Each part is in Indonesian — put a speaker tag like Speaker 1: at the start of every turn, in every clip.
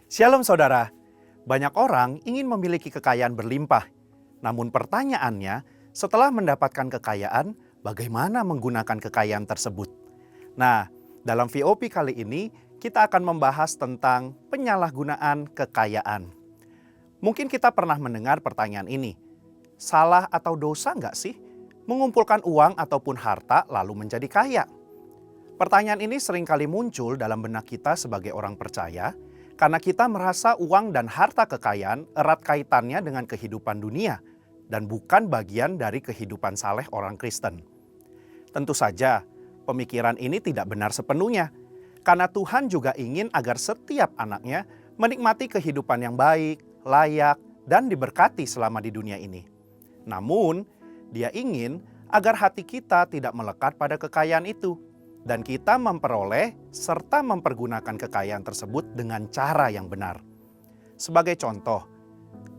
Speaker 1: Shalom saudara, banyak orang ingin memiliki kekayaan berlimpah. Namun pertanyaannya, setelah mendapatkan kekayaan, bagaimana menggunakan kekayaan tersebut? Nah, dalam VOP kali ini, kita akan membahas tentang penyalahgunaan kekayaan. Mungkin kita pernah mendengar pertanyaan ini, salah atau dosa nggak sih mengumpulkan uang ataupun harta lalu menjadi kaya? Pertanyaan ini seringkali muncul dalam benak kita sebagai orang percaya, karena kita merasa uang dan harta kekayaan erat kaitannya dengan kehidupan dunia dan bukan bagian dari kehidupan saleh orang Kristen. Tentu saja, pemikiran ini tidak benar sepenuhnya, karena Tuhan juga ingin agar setiap anaknya menikmati kehidupan yang baik, layak, dan diberkati selama di dunia ini. Namun, Dia ingin agar hati kita tidak melekat pada kekayaan itu, dan kita memperoleh serta mempergunakan kekayaan tersebut dengan cara yang benar. Sebagai contoh,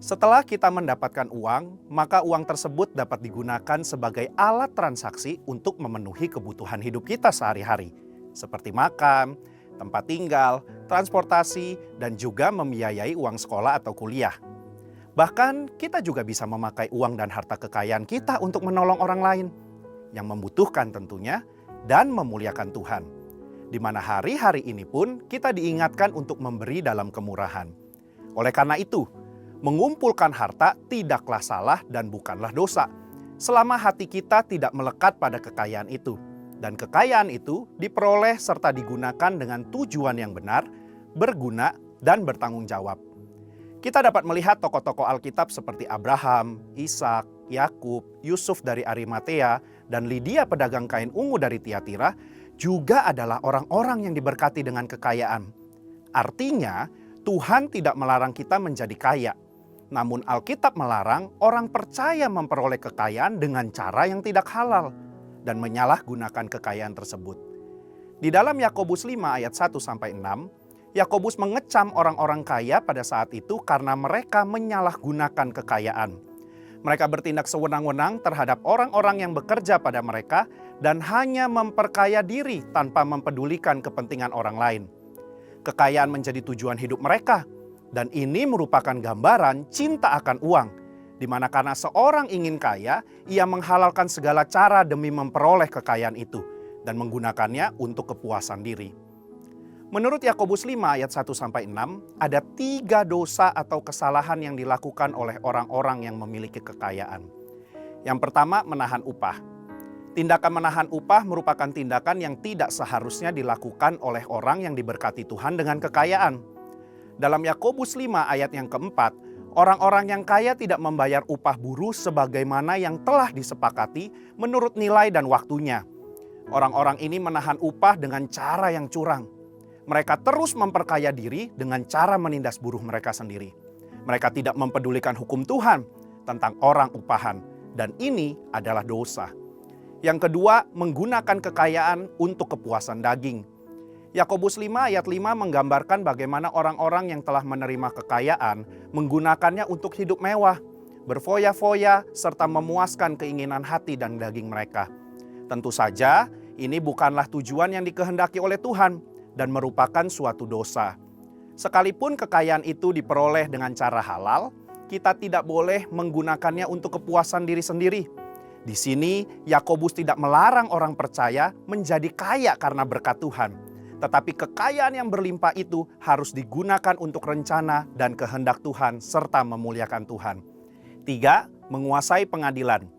Speaker 1: setelah kita mendapatkan uang, maka uang tersebut dapat digunakan sebagai alat transaksi untuk memenuhi kebutuhan hidup kita sehari-hari, seperti makan, tempat tinggal, transportasi, dan juga membiayai uang sekolah atau kuliah. Bahkan kita juga bisa memakai uang dan harta kekayaan kita untuk menolong orang lain yang membutuhkan tentunya, dan memuliakan Tuhan. Di mana hari-hari ini pun kita diingatkan untuk memberi dalam kemurahan. Oleh karena itu, mengumpulkan harta tidaklah salah dan bukanlah dosa, selama hati kita tidak melekat pada kekayaan itu. Dan kekayaan itu diperoleh serta digunakan dengan tujuan yang benar, berguna, dan bertanggung jawab. Kita dapat melihat tokoh-tokoh Alkitab seperti Abraham, Ishak, Yakub, Yusuf dari Arimatea, dan Lydia pedagang kain ungu dari Tiatira juga adalah orang-orang yang diberkati dengan kekayaan. Artinya, Tuhan tidak melarang kita menjadi kaya. Namun Alkitab melarang orang percaya memperoleh kekayaan dengan cara yang tidak halal dan menyalahgunakan kekayaan tersebut. Di dalam Yakobus 5 ayat 1-6, Yakobus mengecam orang-orang kaya pada saat itu karena mereka menyalahgunakan kekayaan. Mereka bertindak sewenang-wenang terhadap orang-orang yang bekerja pada mereka dan hanya memperkaya diri tanpa mempedulikan kepentingan orang lain. Kekayaan menjadi tujuan hidup mereka, dan ini merupakan gambaran cinta akan uang, di mana karena seorang ingin kaya, ia menghalalkan segala cara demi memperoleh kekayaan itu dan menggunakannya untuk kepuasan diri. Menurut Yakobus 5 ayat 1-6, ada 3 dosa atau kesalahan yang dilakukan oleh orang-orang yang memiliki kekayaan. Yang pertama, menahan upah. Tindakan menahan upah merupakan tindakan yang tidak seharusnya dilakukan oleh orang yang diberkati Tuhan dengan kekayaan. Dalam Yakobus 5 ayat yang keempat, orang-orang yang kaya tidak membayar upah buruh sebagaimana yang telah disepakati menurut nilai dan waktunya. Orang-orang ini menahan upah dengan cara yang curang. Mereka terus memperkaya diri dengan cara menindas buruh mereka sendiri. Mereka tidak mempedulikan hukum Tuhan tentang orang upahan, dan ini adalah dosa. Yang kedua, menggunakan kekayaan untuk kepuasan daging. Yakobus 5 ayat 5 menggambarkan bagaimana orang-orang yang telah menerima kekayaan menggunakannya untuk hidup mewah, berfoya-foya, serta memuaskan keinginan hati dan daging mereka. Tentu saja, ini bukanlah tujuan yang dikehendaki oleh Tuhan dan merupakan suatu dosa. Sekalipun kekayaan itu diperoleh dengan cara halal, kita tidak boleh menggunakannya untuk kepuasan diri sendiri. Di sini, Yakobus tidak melarang orang percaya menjadi kaya karena berkat Tuhan. Tetapi kekayaan yang berlimpah itu harus digunakan untuk rencana dan kehendak Tuhan serta memuliakan Tuhan. 3. Menguasai pengadilan.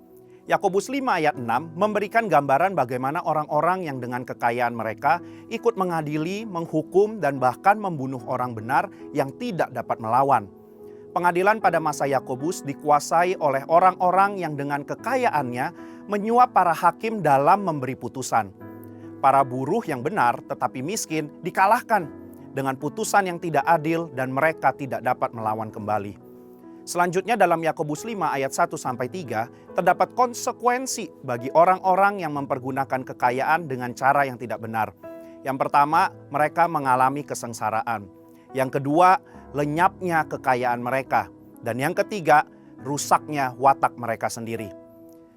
Speaker 1: Yakobus 5 ayat 6 memberikan gambaran bagaimana orang-orang yang dengan kekayaan mereka ikut mengadili, menghukum, dan bahkan membunuh orang benar yang tidak dapat melawan. Pengadilan pada masa Yakobus dikuasai oleh orang-orang yang dengan kekayaannya menyuap para hakim dalam memberi putusan. Para buruh yang benar tetapi miskin dikalahkan dengan putusan yang tidak adil dan mereka tidak dapat melawan kembali. Selanjutnya dalam Yakobus 5 ayat 1-3 terdapat konsekuensi bagi orang-orang yang mempergunakan kekayaan dengan cara yang tidak benar. Yang pertama, mereka mengalami kesengsaraan. Yang kedua, lenyapnya kekayaan mereka. Dan yang ketiga, rusaknya watak mereka sendiri.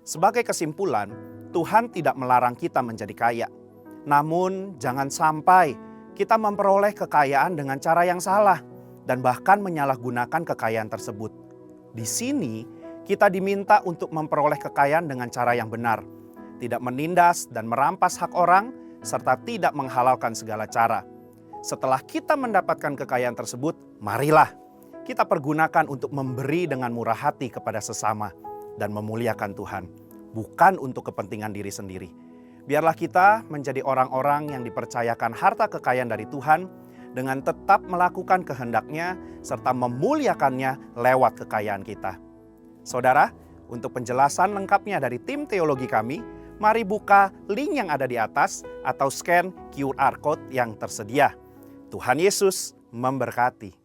Speaker 1: Sebagai kesimpulan, Tuhan tidak melarang kita menjadi kaya. Namun jangan sampai kita memperoleh kekayaan dengan cara yang salah, dan bahkan menyalahgunakan kekayaan tersebut. Di sini, kita diminta untuk memperoleh kekayaan dengan cara yang benar, tidak menindas dan merampas hak orang, serta tidak menghalalkan segala cara. Setelah kita mendapatkan kekayaan tersebut, marilah kita pergunakan untuk memberi dengan murah hati kepada sesama dan memuliakan Tuhan, bukan untuk kepentingan diri sendiri. Biarlah kita menjadi orang-orang yang dipercayakan harta kekayaan dari Tuhan dengan tetap melakukan kehendak-Nya serta memuliakannya lewat kekayaan kita. Saudara, untuk penjelasan lengkapnya dari tim teologi kami, mari buka link yang ada di atas atau scan QR Code yang tersedia. Tuhan Yesus memberkati.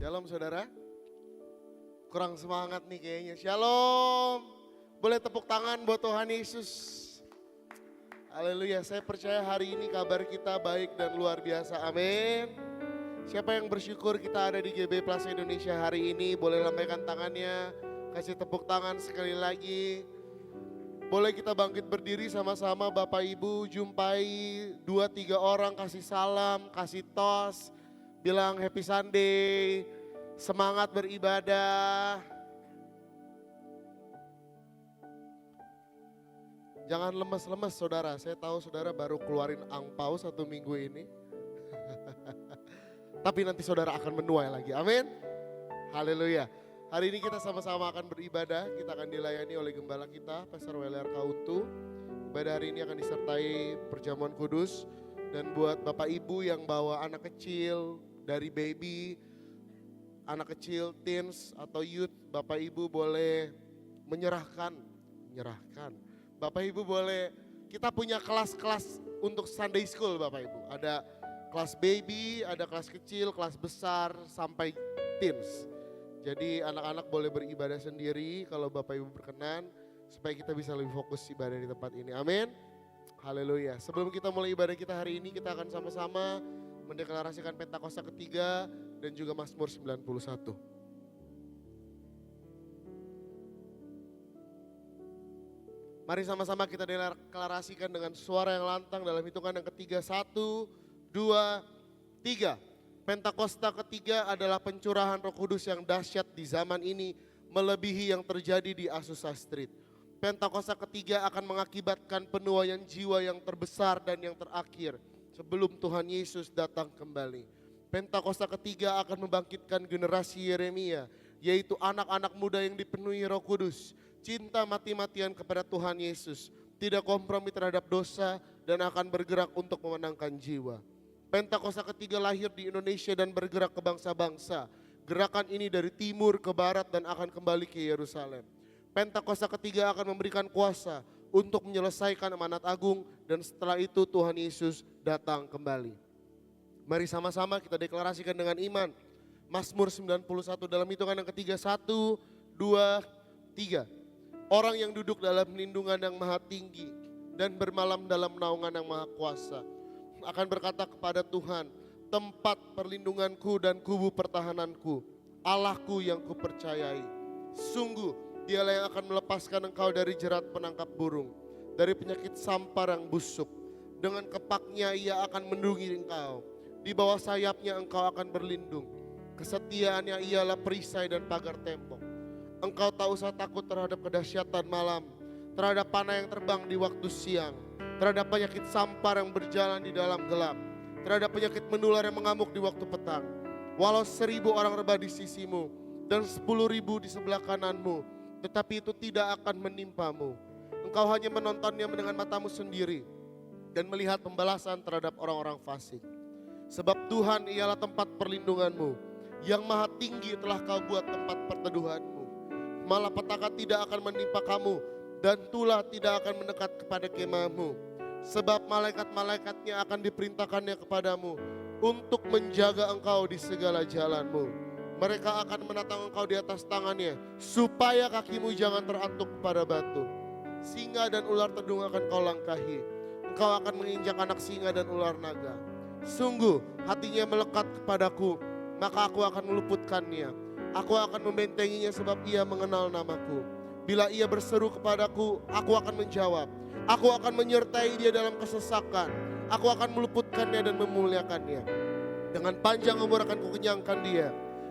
Speaker 2: Shalom saudara. Kurang semangat nih kayaknya. Shalom. Boleh tepuk tangan buat Tuhan Yesus. Haleluya. Saya percaya hari ini kabar kita baik dan luar biasa. Amin. Siapa yang bersyukur kita ada di GB Plaza Indonesia hari ini, boleh lambaikan tangannya. Kasih tepuk tangan sekali lagi. Boleh kita bangkit berdiri sama-sama Bapak Ibu, jumpai 2-3 orang, kasih salam, kasih tos, bilang happy Sunday, semangat beribadah. Jangan lemes-lemes saudara, saya tahu saudara baru keluarin angpau 1 minggu ini. Tapi nanti saudara akan menuai lagi, amin. Haleluya. Hari ini kita sama-sama akan beribadah, kita akan dilayani oleh gembala kita, Pastor Weler Kautu. Ibadah hari ini akan disertai perjamuan kudus. Dan buat Bapak Ibu yang bawa anak kecil, dari baby, anak kecil, teens atau youth, Bapak Ibu boleh menyerahkan. Bapak Ibu boleh, kita punya kelas-kelas untuk Sunday School Bapak Ibu. Ada kelas baby, ada kelas kecil, kelas besar, sampai teens. Jadi anak-anak boleh beribadah sendiri kalau Bapak Ibu berkenan, supaya kita bisa lebih fokus ibadah di tempat ini. Amin. Haleluya. Sebelum kita mulai ibadah kita hari ini, kita akan sama-sama mendeklarasikan Pentakosta ketiga dan juga Mazmur 91. Mari sama-sama kita deklarasikan dengan suara yang lantang dalam hitungan yang ketiga. 1, 2, 3. Pentakosta ketiga adalah pencurahan Roh Kudus yang dahsyat di zaman ini, melebihi yang terjadi di Azusa Street. Pentakosta ketiga akan mengakibatkan penuaian jiwa yang terbesar dan yang terakhir sebelum Tuhan Yesus datang kembali. Pentakosta ketiga akan membangkitkan generasi Yeremia, yaitu anak-anak muda yang dipenuhi Roh Kudus, cinta mati-matian kepada Tuhan Yesus, tidak kompromi terhadap dosa dan akan bergerak untuk memenangkan jiwa. Pentakosta ketiga lahir di Indonesia dan bergerak ke bangsa-bangsa. Gerakan ini dari timur ke barat dan akan kembali ke Yerusalem. Pentakosta ketiga akan memberikan kuasa untuk menyelesaikan amanat agung dan setelah itu Tuhan Yesus datang kembali. Mari sama-sama kita deklarasikan dengan iman. Mazmur 91 dalam hitungan yang ketiga. 1, 2, 3. Orang yang duduk dalam lindungan yang maha tinggi dan bermalam dalam naungan yang maha kuasa akan berkata kepada Tuhan, tempat perlindunganku dan kubu pertahananku, Allahku yang kupercayai. Sungguh dialah yang akan melepaskan engkau dari jerat penangkap burung, dari penyakit sampar yang busuk. Dengan kepaknya ia akan melindungi engkau, di bawah sayapnya engkau akan berlindung. Kesetiaannya ialah perisai dan pagar tembok. Engkau tak usah takut terhadap kedahsyatan malam, terhadap panah yang terbang di waktu siang, terhadap penyakit sampar yang berjalan di dalam gelap, terhadap penyakit menular yang mengamuk di waktu petang. Walau 1000 orang rebah di sisimu dan 10.000 di sebelah kananmu, tetapi itu tidak akan menimpamu. Engkau hanya menontonnya dengan matamu sendiri dan melihat pembalasan terhadap orang-orang fasik. Sebab Tuhan ialah tempat perlindunganmu, yang maha tinggi telah kau buat tempat perteduhanmu. Malapetaka tidak akan menimpa kamu dan tulah tidak akan mendekat kepada kemahmu. Sebab malaikat-malaikatnya akan diperintahkannya kepadamu untuk menjaga engkau di segala jalanmu. Mereka akan menatang engkau di atas tangannya, supaya kakimu jangan terantuk kepada batu. Singa dan ular tedung akan kau langkahi. Engkau akan menginjak anak singa dan ular naga. Sungguh hatinya melekat kepadaku, maka aku akan meluputkannya. Aku akan membentenginya sebab ia mengenal namaku. Bila ia berseru kepadaku, aku akan menjawab. Aku akan menyertai dia dalam kesesakan. Aku akan meluputkannya dan memuliakannya. Dengan panjang umur akan kukenyangkan dia.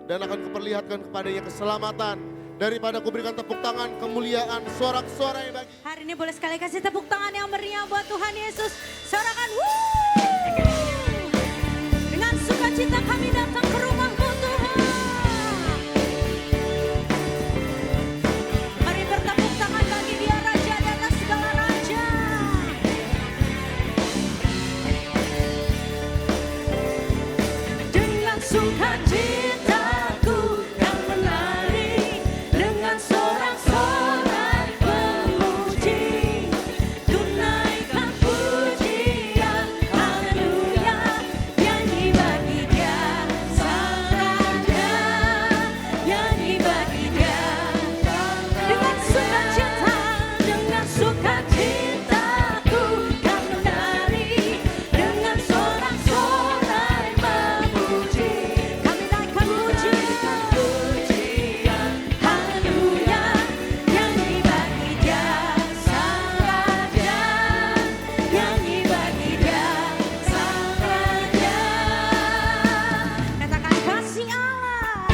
Speaker 2: Dan akan kuperlihatkan kepadanya keselamatan. Daripada kuberikan tepuk tangan, kemuliaan, sorak-sorai bagi.
Speaker 3: Hari ini boleh sekali kasih tepuk tangan yang meriah buat Tuhan Yesus. Sorakan, wuuu. Dengan sukacita kami datang ke rumah-Mu Tuhan. Mari bertepuk tangan bagi Dia Raja di atas segala raja. Dengan sukacitaku kan menari, dengan sorak-sorai pemuji, ku naikkan pujian, haleluya, nyanyi bagi Dia Sang Raja, nyanyi bagi Dia. Dengan sukacitaku kan menari, dengan sorak-sorai memuji, kami naikkan pujian, haleluya, nyanyi bagi Dia Sang Raja, nyanyi bagi Dia Sang Raja. Katakan kasih Allah,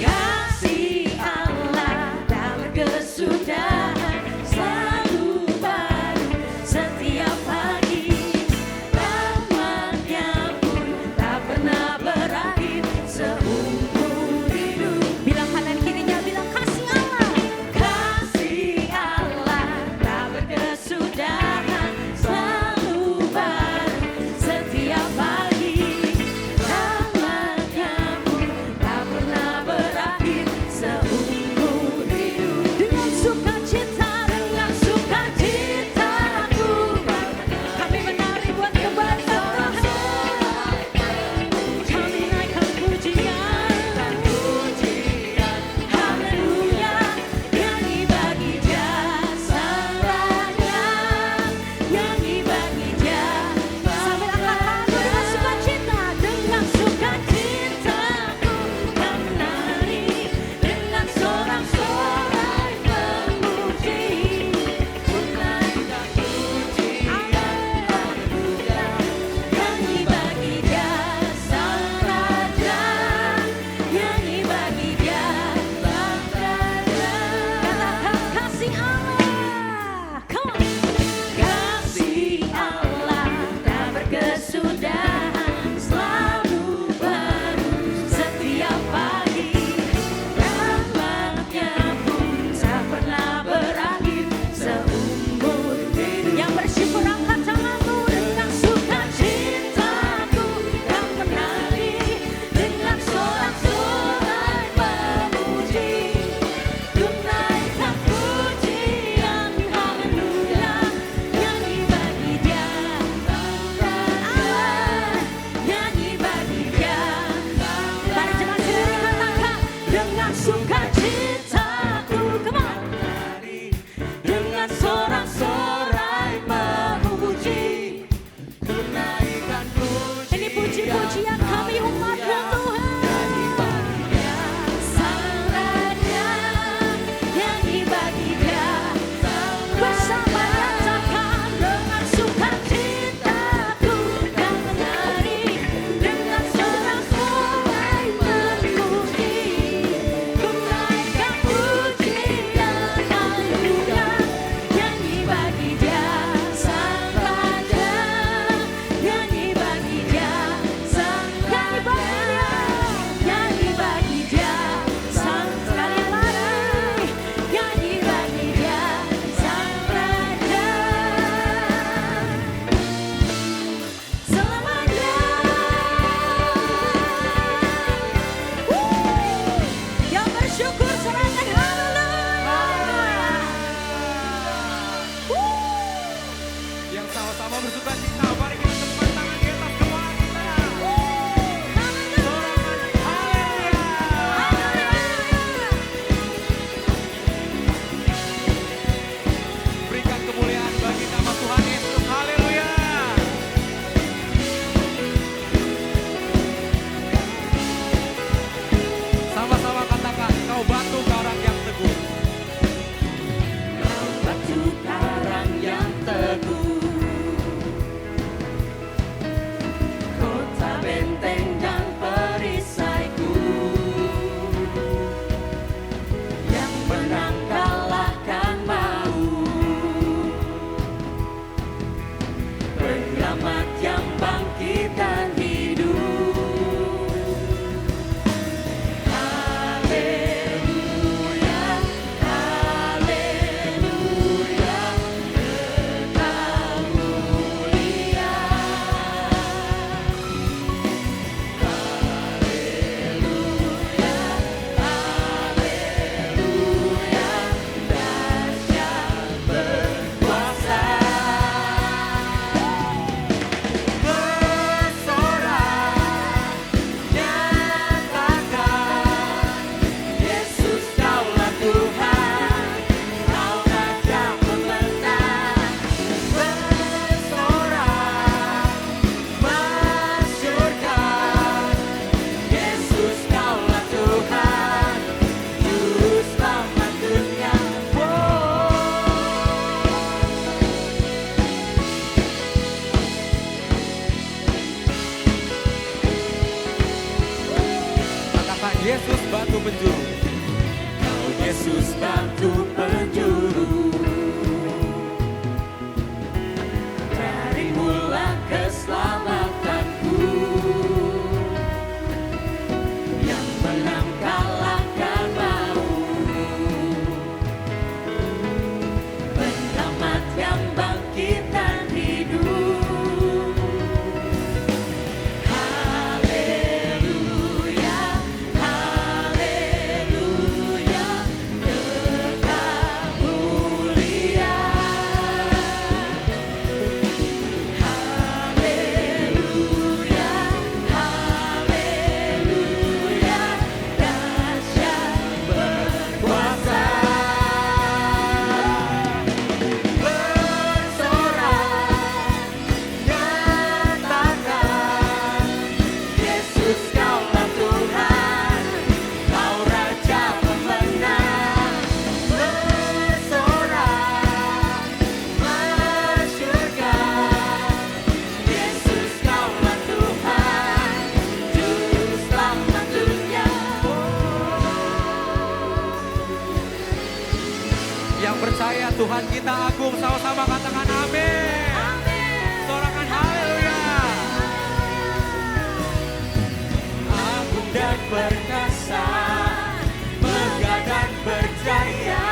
Speaker 3: kasih Allah tak berkesudahan, selalu baru setiap pagi. Rahmat-Nya pun tak pernah berakhir seumur hidup. Bilang kanan kirinya, bilang kasih Allah. Kasih Allah tak berkesudahan, selalu baru setiap pagi. Rahmat-Nya pun tak pernah berakhir seumur hidup. Dengan sukacitaku kami menari buat kebaikan Tuhan. Kami naikkan pujian, haleluya, nyanyi bagi Dia Sang Raja, nyanyi bagi Dia. Sambil angkat tangan dengan sukacita, dengan sukacitaku kan menari, dengan sorak-sorai pemuji, ku naikkan pujian, haleluya, nyanyi bagi Dia Sang Raja, nyanyi bagi Dia Sang Raja. Katakan kasih Allah, come on. Kasih Allah tak berkesudahan, selalu baru setiap pagi. Rahmat-Nya pun tak pernah berakhir seumur hidup. Yang bersyukur angkat tanganmu. Dengan sukacitaku kan menari, dengan sorak-sorai memuji, ku naikkan pujian, haleluya, nyanyi bagi Dia Sang Raja, nyanyi bagi Dia. Mari jemaat sekalian katakan, dengan sukacitaku, come on. Dengan sorak-sorai memuji, ku naikkan pujian. Ini puji-pujian kami umat-Mu Tuhan. Sang Raja, nyanyi bagi Dia. Bersama nyatakan, dengan sukacitaku kan menari, dengan sorak-sorai memuji, ku naikkan pujian, haleluya, nyanyi bagi Dia Sang Raja, nyanyi bagi Dia Sang Raja, nyanyi bagi Dia Sang. Sekali lagi, nyanyi bagi Dia Sang Raja selamanya. Yang bersyukur serahkan haleluya.
Speaker 4: Yang sama-sama bersuka cita, mari kita tepuk tangan di atas kepala kita. Berikan kemuliaan bagi nama Tuhan Yesus. Haleluya. Sama-sama katakan, kau batu karang yang teguh.
Speaker 3: Batu karang yang teguh, Pengamat yang bangkit dan hidup. Haleluya, haleluya, Engkau mulia. Haleluya, haleluya, dahsyat berkuasa.
Speaker 4: Katakan Yesus batu penjuru.
Speaker 3: Kau Yesus batu penjuru, dari mula keselamatanku, yang menang kalahkan maut, penyelamat yang bangkit dan hidup. Haleluya, haleluya, Engkau mulia. Haleluya, haleluya, dahsyat berkuasa. Bersorak, nyatakan, Yesus Kaulah Tuhan, Kau Raja pemenang. Bersorak, masyurkan, Yesus Kaulah Tuhan, Juru Selamat dunia.
Speaker 4: Yang percaya Tuhan kita agung, sama-sama katakan amin. Sorakan haleluya.
Speaker 3: Agung dan perkasa, megah dan berjaya,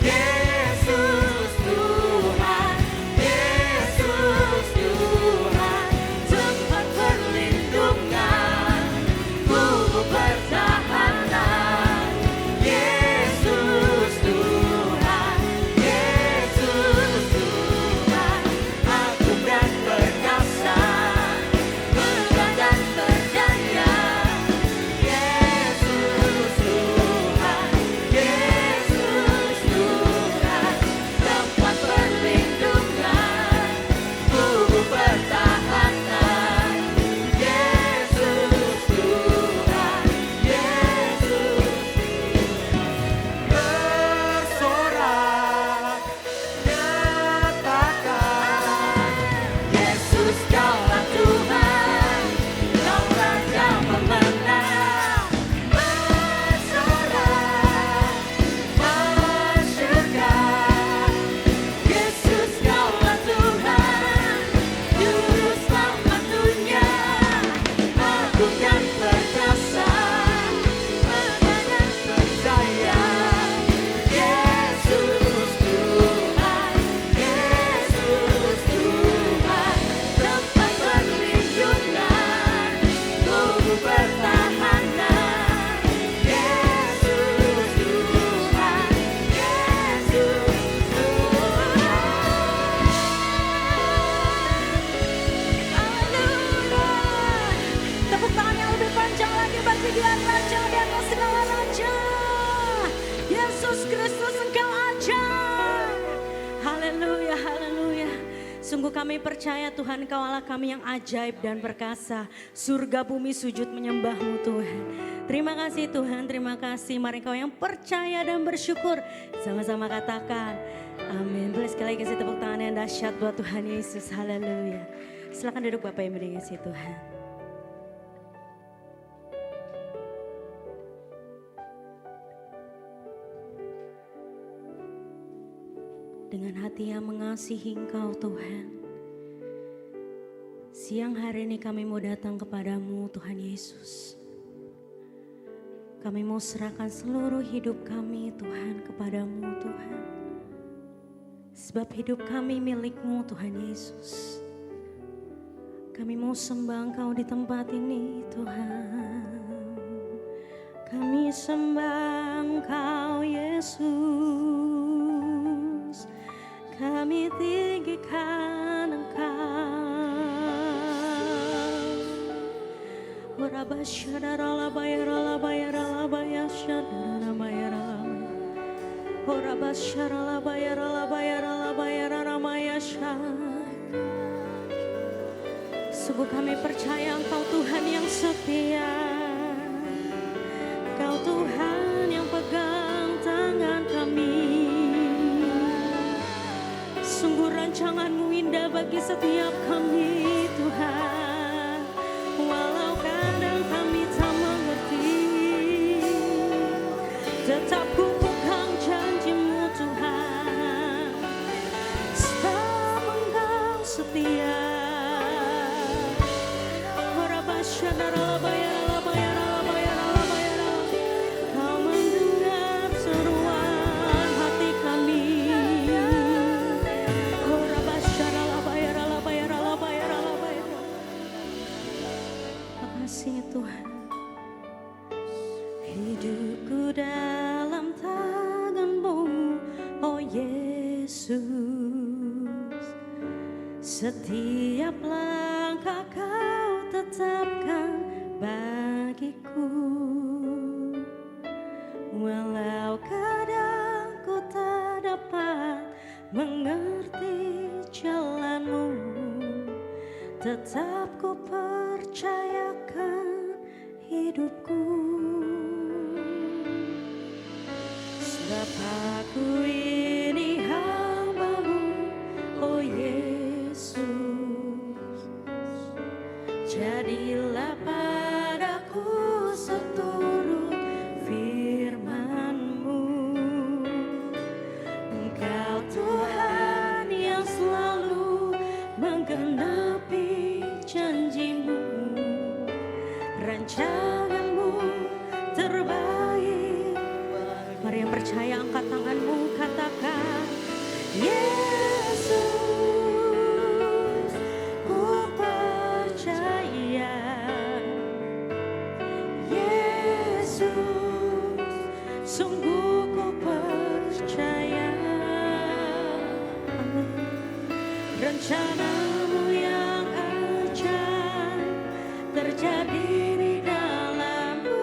Speaker 3: Yesus Tuhan, Yesus Tuhan, tempat perlindungan, kubu pertahanan, Yesus Tuhan, Yesus Tuhan, agung dan perkasa, megah dan berjaya, Yesus Tuhan, Yesus Tuhan, tempat perlindungan, kubu pertahanan, Yesus Tuhan, Yesus
Speaker 4: Bersorak, nyatakan.
Speaker 3: Yesus Kaulah Tuhan, Kau Raja pemenang. Bersorak, masyurkan, Yesus Kaulah Tuhan, Juru Selamat dunia. Agung dan perkasa, megah dan berjaya, Yesus Tuhan, Yesus Tuhan, tempat perlindungan, kubu pertahanan, Yesus Tuhan, Yesus Tuhan. Haleluya. Tepuk tangan yang lebih panjang lagi bagi Dia Raja di atas segala raja. Yesus Kristus Engkau ajaib. Haleluya, haleluya. Sungguh kami percaya Tuhan Kau Allah kami yang ajaib dan perkasa. Surga bumi sujud menyembah-Mu Tuhan. Terima kasih Tuhan, terima kasih. Mari Kau yang percaya dan bersyukur. Sama-sama katakan amin. Boleh sekali lagi kasih tepuk tangan yang dahsyat buat Tuhan Yesus. Haleluya. Silakan duduk Bapak yang dikasihi Tuhan. Dengan hati yang mengasihi Engkau Tuhan, Siang hari ini kami mau datang kepadamu Tuhan Yesus. Kami mau serahkan seluruh hidup kami Tuhan kepadamu Tuhan. Sebab hidup kami milik-Mu Tuhan Yesus. Kami mau sembah Engkau di tempat ini Tuhan. Kami sembah Engkau Yesus. Kami tinggikan Engkau. Ora basyadara la bayara la bayara la bayashadara bayara. Ora basyara la bayara la bayara la bayara ramayasha. Sungguh kami percaya Engkau Tuhan yang setia. Engkau Tuhan yang pegang tangan kami. Sungguh rancangan-Mu indah bagi setiap kami Tuhan. Walau kadang kami tak mengerti, tetap ku pegang janji-Mu Tuhan. Sebab Engkau setia. Ora basyadara la bayara la bayara la bayara la bayara. Kau mendengar seruan hati kami. Ora basyadara la bayara la bayara la bayara la bayara. Makasih Tuhan. Hidupku dalam tangan-Mu, oh Yesus. Setiap langkah Kau tetapkan bagiku. Walau kadang ku tak dapat mengerti jalan-Mu, tetap ku percayakan hidupku. Sebab aku ini hamba-Mu, oh Yesus. Jadilah padaku seturut firman-Mu. Engkau Tuhan yang selalu menggenapi janji-Mu. Rancangan-Mu terbaik. Mari yang percaya angkat tangan-Mu, katakan Yesus, ku percaya. Yesus, sungguh ku percaya. Amin. Rencana-Mu yang ajaib terjadi di dalam-Mu.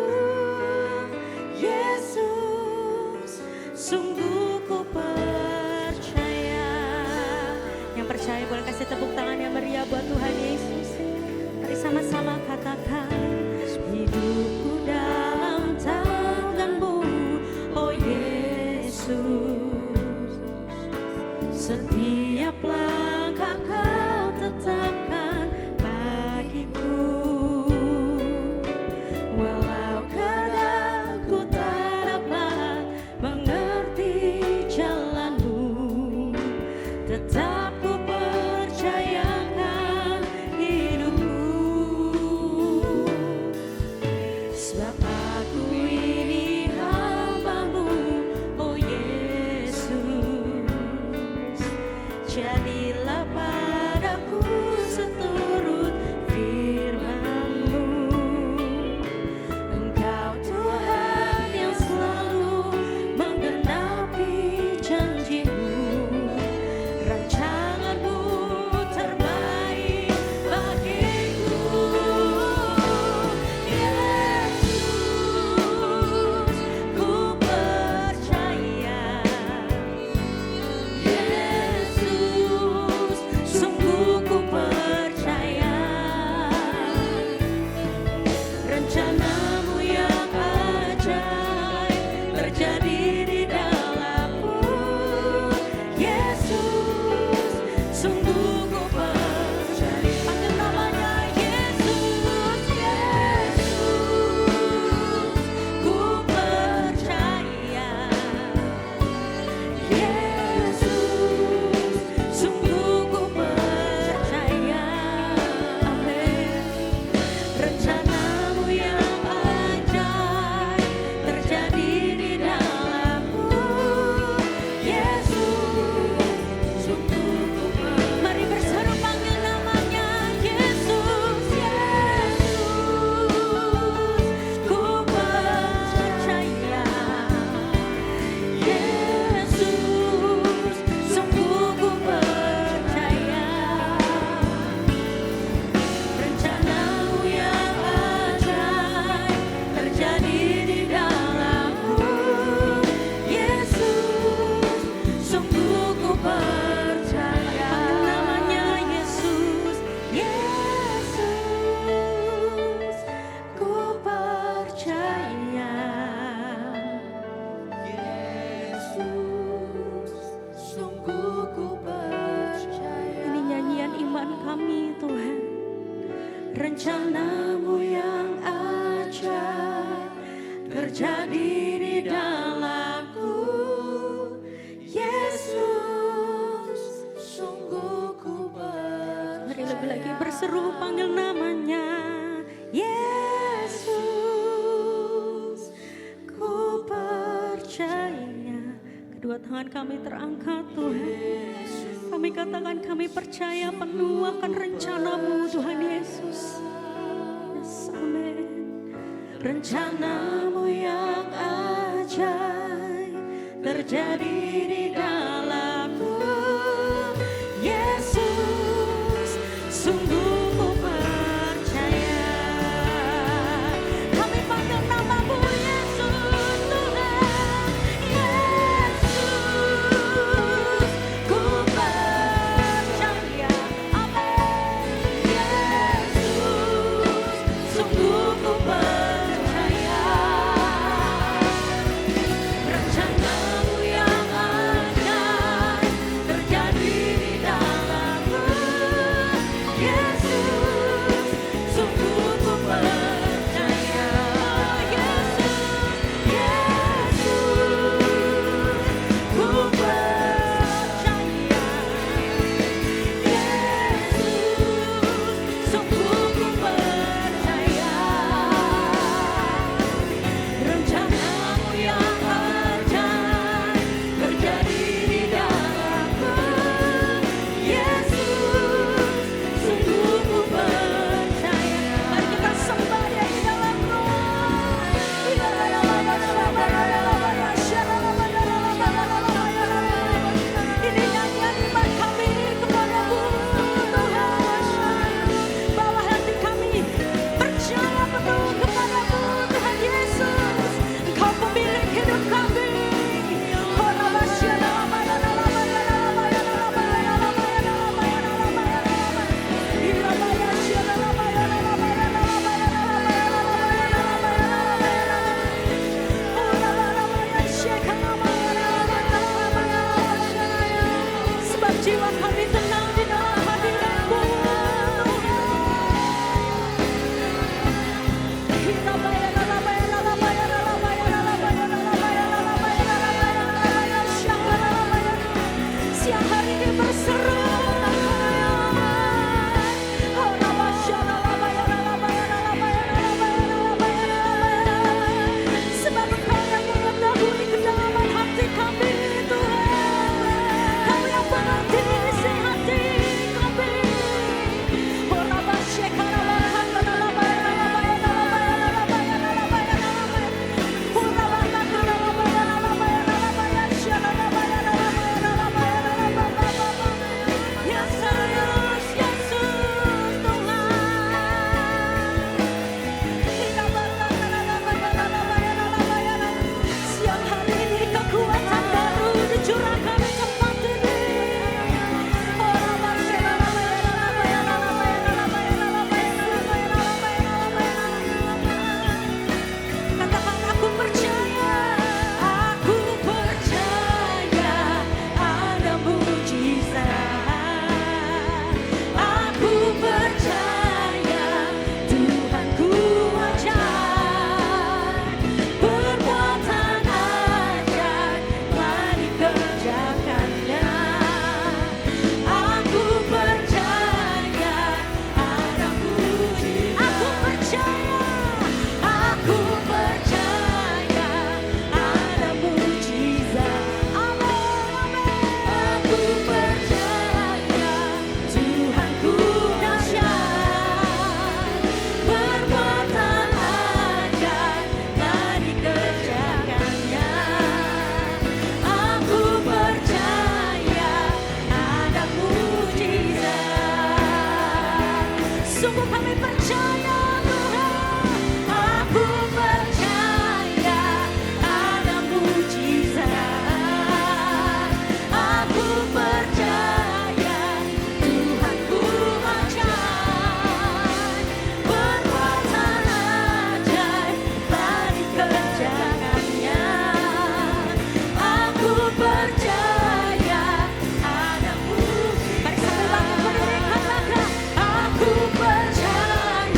Speaker 3: Yesus, rencanamu yang ajaib terjadi di dalamku. Yesus, sungguh ku percaya. Mari lebih lagi berseru panggil namanya. Yesus, ku percaya. Kedua tangan kami terangkat Tuhan. Kami katakan kami percaya penuh akan rencanamu Tuhan Yesus. Yes, amin. Rencanamu yang ajaib terjadi di dalamku. Yesus, sungguh ku percaya. Kami panggil namamu Yesus Tuhan. Yesus, ku percaya. Amin. Yesus, sungguh ku percaya. Rencanamu yang ajaib terjadi di dalamku. Yesus, sungguh ku percaya. Yesus, ku percaya. Yesus, sungguh ku percaya. Rencanamu yang ajaib terjadi di dalamku. Yesus, sungguh ku percaya. Mari kita sembah Dia di dalam roh. Ini nyanyian iman kami kepadamu Tuhan. Bawa hati kami percaya penuh kepadamu Tuhan Yesus. Engkau pemilik hidup kami. Sebab jiwa kami tenang di dalam hadirat-Mu. Siang hari ini berseru sebab Engkau yang mengetahui kedalaman hati kami Tuhan. Kau yang mengerti isi hati kami. Siang hari ini kekuatan baru dicurahkan di tempat ini. Katakan aku percaya ada mujizat. Aku percaya Tuhanku ajaib, perbuatan ajaib telah dikerjakannya. Aku percaya ada mujizat. Aku percaya ada mujizat. Amin, amin. Aku percaya Tuhanku dahsyat, perbuatan ajaib telah dikerjakannya. Aku percaya ada mujizat. Sungguh kami percaya Tuhan. Aku percaya ada mujizat. Aku percaya Tuhanku ajaib, perbuatan ajaib telah dikerjakannya. Aku percaya ada mujizat. Mari sambil bangkit berdiri katakan, aku percaya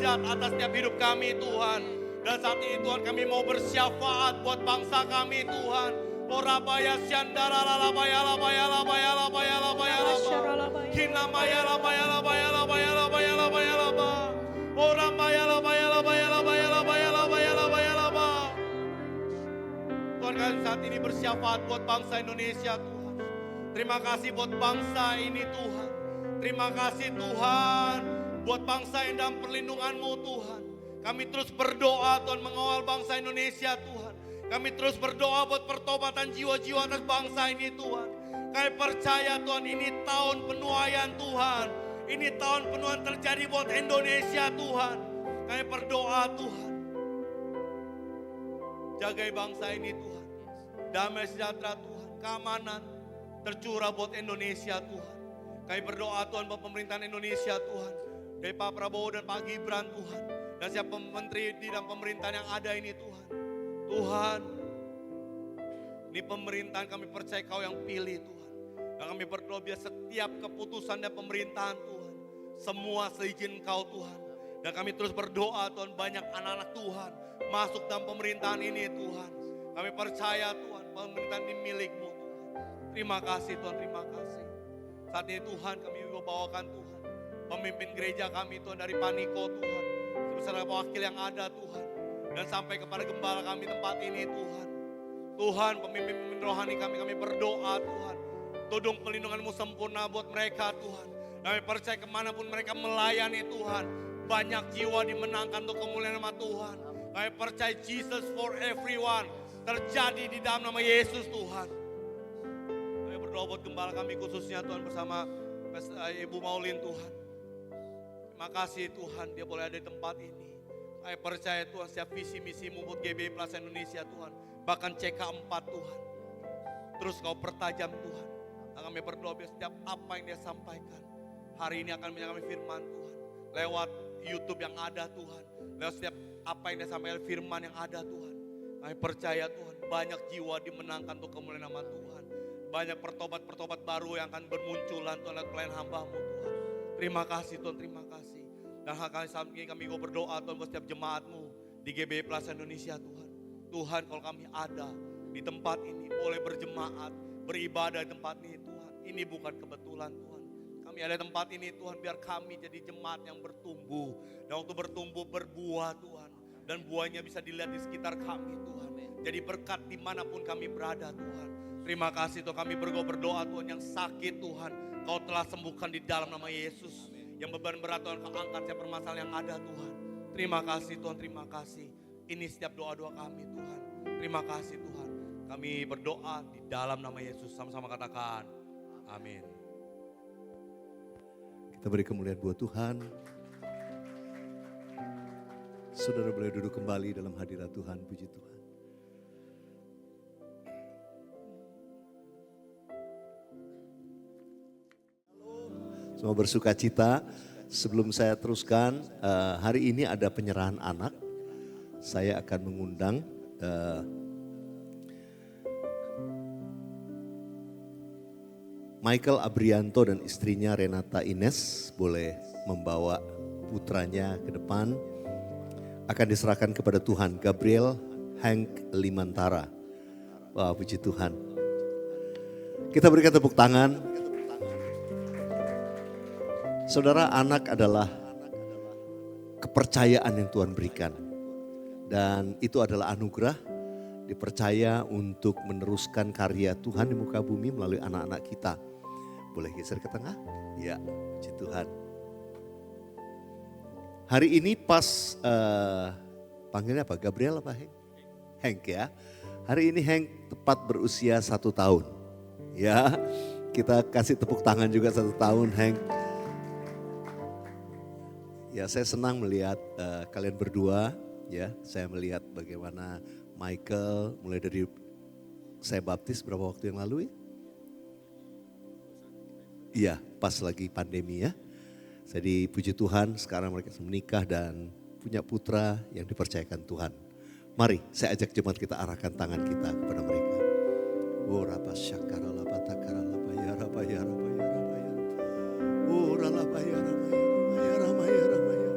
Speaker 5: dahsyat atas setiap hidup kami Tuhan. Dan saat ini Tuhan kami mau bersyafaat buat bangsa kami Tuhan. Orabaya syandara lalabaya labaya labaya labaya labaya laba. Kinamaya labaya labaya labaya labaya labaya laba. Orabaya labaya labaya labaya labaya labaya labaya laba. Tuhan kami saat ini bersyafaat buat bangsa Indonesia Tuhan. Terima kasih buat bangsa ini Tuhan. Terima kasih Tuhan buat bangsa yang dalam perlindungan-Mu Tuhan. Kami terus berdoa Tuhan mengawal bangsa Indonesia Tuhan. Kami terus berdoa buat pertobatan jiwa-jiwa atas bangsa ini Tuhan. Kami percaya Tuhan ini tahun penuaian Tuhan. Ini tahun penuaian terjadi buat Indonesia Tuhan. Kami berdoa Tuhan. Jagai bangsa ini Tuhan. Damai sejahtera Tuhan. Keamanan tercurah buat Indonesia Tuhan. Kami berdoa Tuhan buat pemerintahan Indonesia Tuhan. Dari Pak Prabowo dan Pak Gibran Tuhan. Dan siapa menteri di dalam pemerintahan yang ada ini Tuhan. Tuhan, ini pemerintahan kami percaya Kau yang pilih Tuhan. Dan kami berdoa biar setiap keputusan dan pemerintahan Tuhan. Semua seizin Kau Tuhan. Dan kami terus berdoa Tuhan banyak anak-anak Tuhan. Masuk dalam pemerintahan ini Tuhan. Kami percaya Tuhan pemerintahan ini milik-Mu Tuhan. Terima kasih Tuhan, terima kasih. Saat ini Tuhan kami juga bawakan Tuhan. Pemimpin gereja kami Tuhan dari Paniko Tuhan. Beserta wakil yang ada Tuhan. Dan sampai kepada gembala kami tempat ini Tuhan. Tuhan pemimpin rohani kami berdoa Tuhan. Tudung pelindungan-Mu sempurna buat mereka Tuhan. Kami percaya kemanapun mereka melayani Tuhan. Banyak jiwa dimenangkan untuk kemuliaan nama Tuhan. Kami percaya Jesus for everyone. Terjadi di dalam nama Yesus Tuhan. Kami berdoa buat gembala kami khususnya Tuhan bersama Ibu Maulin Tuhan. Terima kasih Tuhan dia boleh ada di tempat ini. Saya percaya Tuhan setiap visi misi-Mu buat GBI Plaza Indonesia Tuhan. Bahkan CK4 Tuhan. Terus Kau pertajam Tuhan. Dan kami berdoa biar setiap apa yang dia sampaikan. Hari ini akan menyangkami firman Tuhan. Lewat YouTube yang ada Tuhan. Lewat setiap apa yang dia sampaikan firman yang ada Tuhan. Kami percaya Tuhan banyak jiwa dimenangkan untuk kemuliaan nama Tuhan. Banyak pertobat-pertobat baru yang akan bermunculan Tuhan lewat pelayan hamba-Mu Tuhan. Terima kasih Tuhan, terima kasih. Dan hal kami kami berdoa Tuhan buat setiap jemaat-Mu di GBI Plaza Indonesia Tuhan. Tuhan kalau kami ada di tempat ini boleh berjemaat, beribadah di tempat ini Tuhan. Ini bukan kebetulan Tuhan. Kami ada di tempat ini Tuhan biar kami jadi jemaat yang bertumbuh. Dan waktu bertumbuh berbuah Tuhan. Dan buahnya bisa dilihat di sekitar kami Tuhan. Jadi berkat dimanapun kami berada Tuhan. Terima kasih Tuhan kami berdoa Tuhan yang sakit Tuhan. Kau telah sembuhkan di dalam nama Yesus. Yang beban berat Tuhan Kau angkat setiap permasalahan yang ada Tuhan. Terima kasih Tuhan, terima kasih. Ini setiap doa-doa kami Tuhan. Terima kasih Tuhan. Kami berdoa di dalam nama Yesus. Sama-sama katakan amin.
Speaker 6: Kita beri kemuliaan buat Tuhan. Saudara boleh duduk kembali dalam hadirat Tuhan, puji Tuhan. Semua bersuka cita. Sebelum saya teruskan, hari ini ada penyerahan anak. Saya akan mengundang Michael Abrianto dan istrinya Renata Ines boleh membawa putranya ke depan. Akan diserahkan kepada Tuhan, Gabriel Hank Limantara. Wah, puji Tuhan. Kita berikan tepuk tangan. Saudara, anak adalah kepercayaan yang Tuhan berikan. Dan itu adalah anugerah, dipercaya untuk meneruskan karya Tuhan di muka bumi melalui anak-anak kita. Boleh geser ke tengah? Ya, puji Tuhan. Hari ini pas, panggilnya apa? Gabriel apa Hank? Hank ya. Hari ini Hank tepat berusia 1 tahun. Ya, kita kasih tepuk tangan juga 1 tahun Hank. Ya, saya senang melihat kalian berdua. Ya, saya melihat bagaimana Michael mulai dari saya baptis berapa waktu yang lalu ya? Iya, pas lagi pandemi ya. Jadi puji Tuhan sekarang mereka menikah dan punya putra yang dipercayakan Tuhan. Mari saya ajak jemaat kita arahkan tangan kita kepada mereka. Oh rapa syakara lapa takara lapa ya rapa ya rapa ya rapa ya. Oh ralapa ya rapa ya rapa ya rapa ya rapa ya.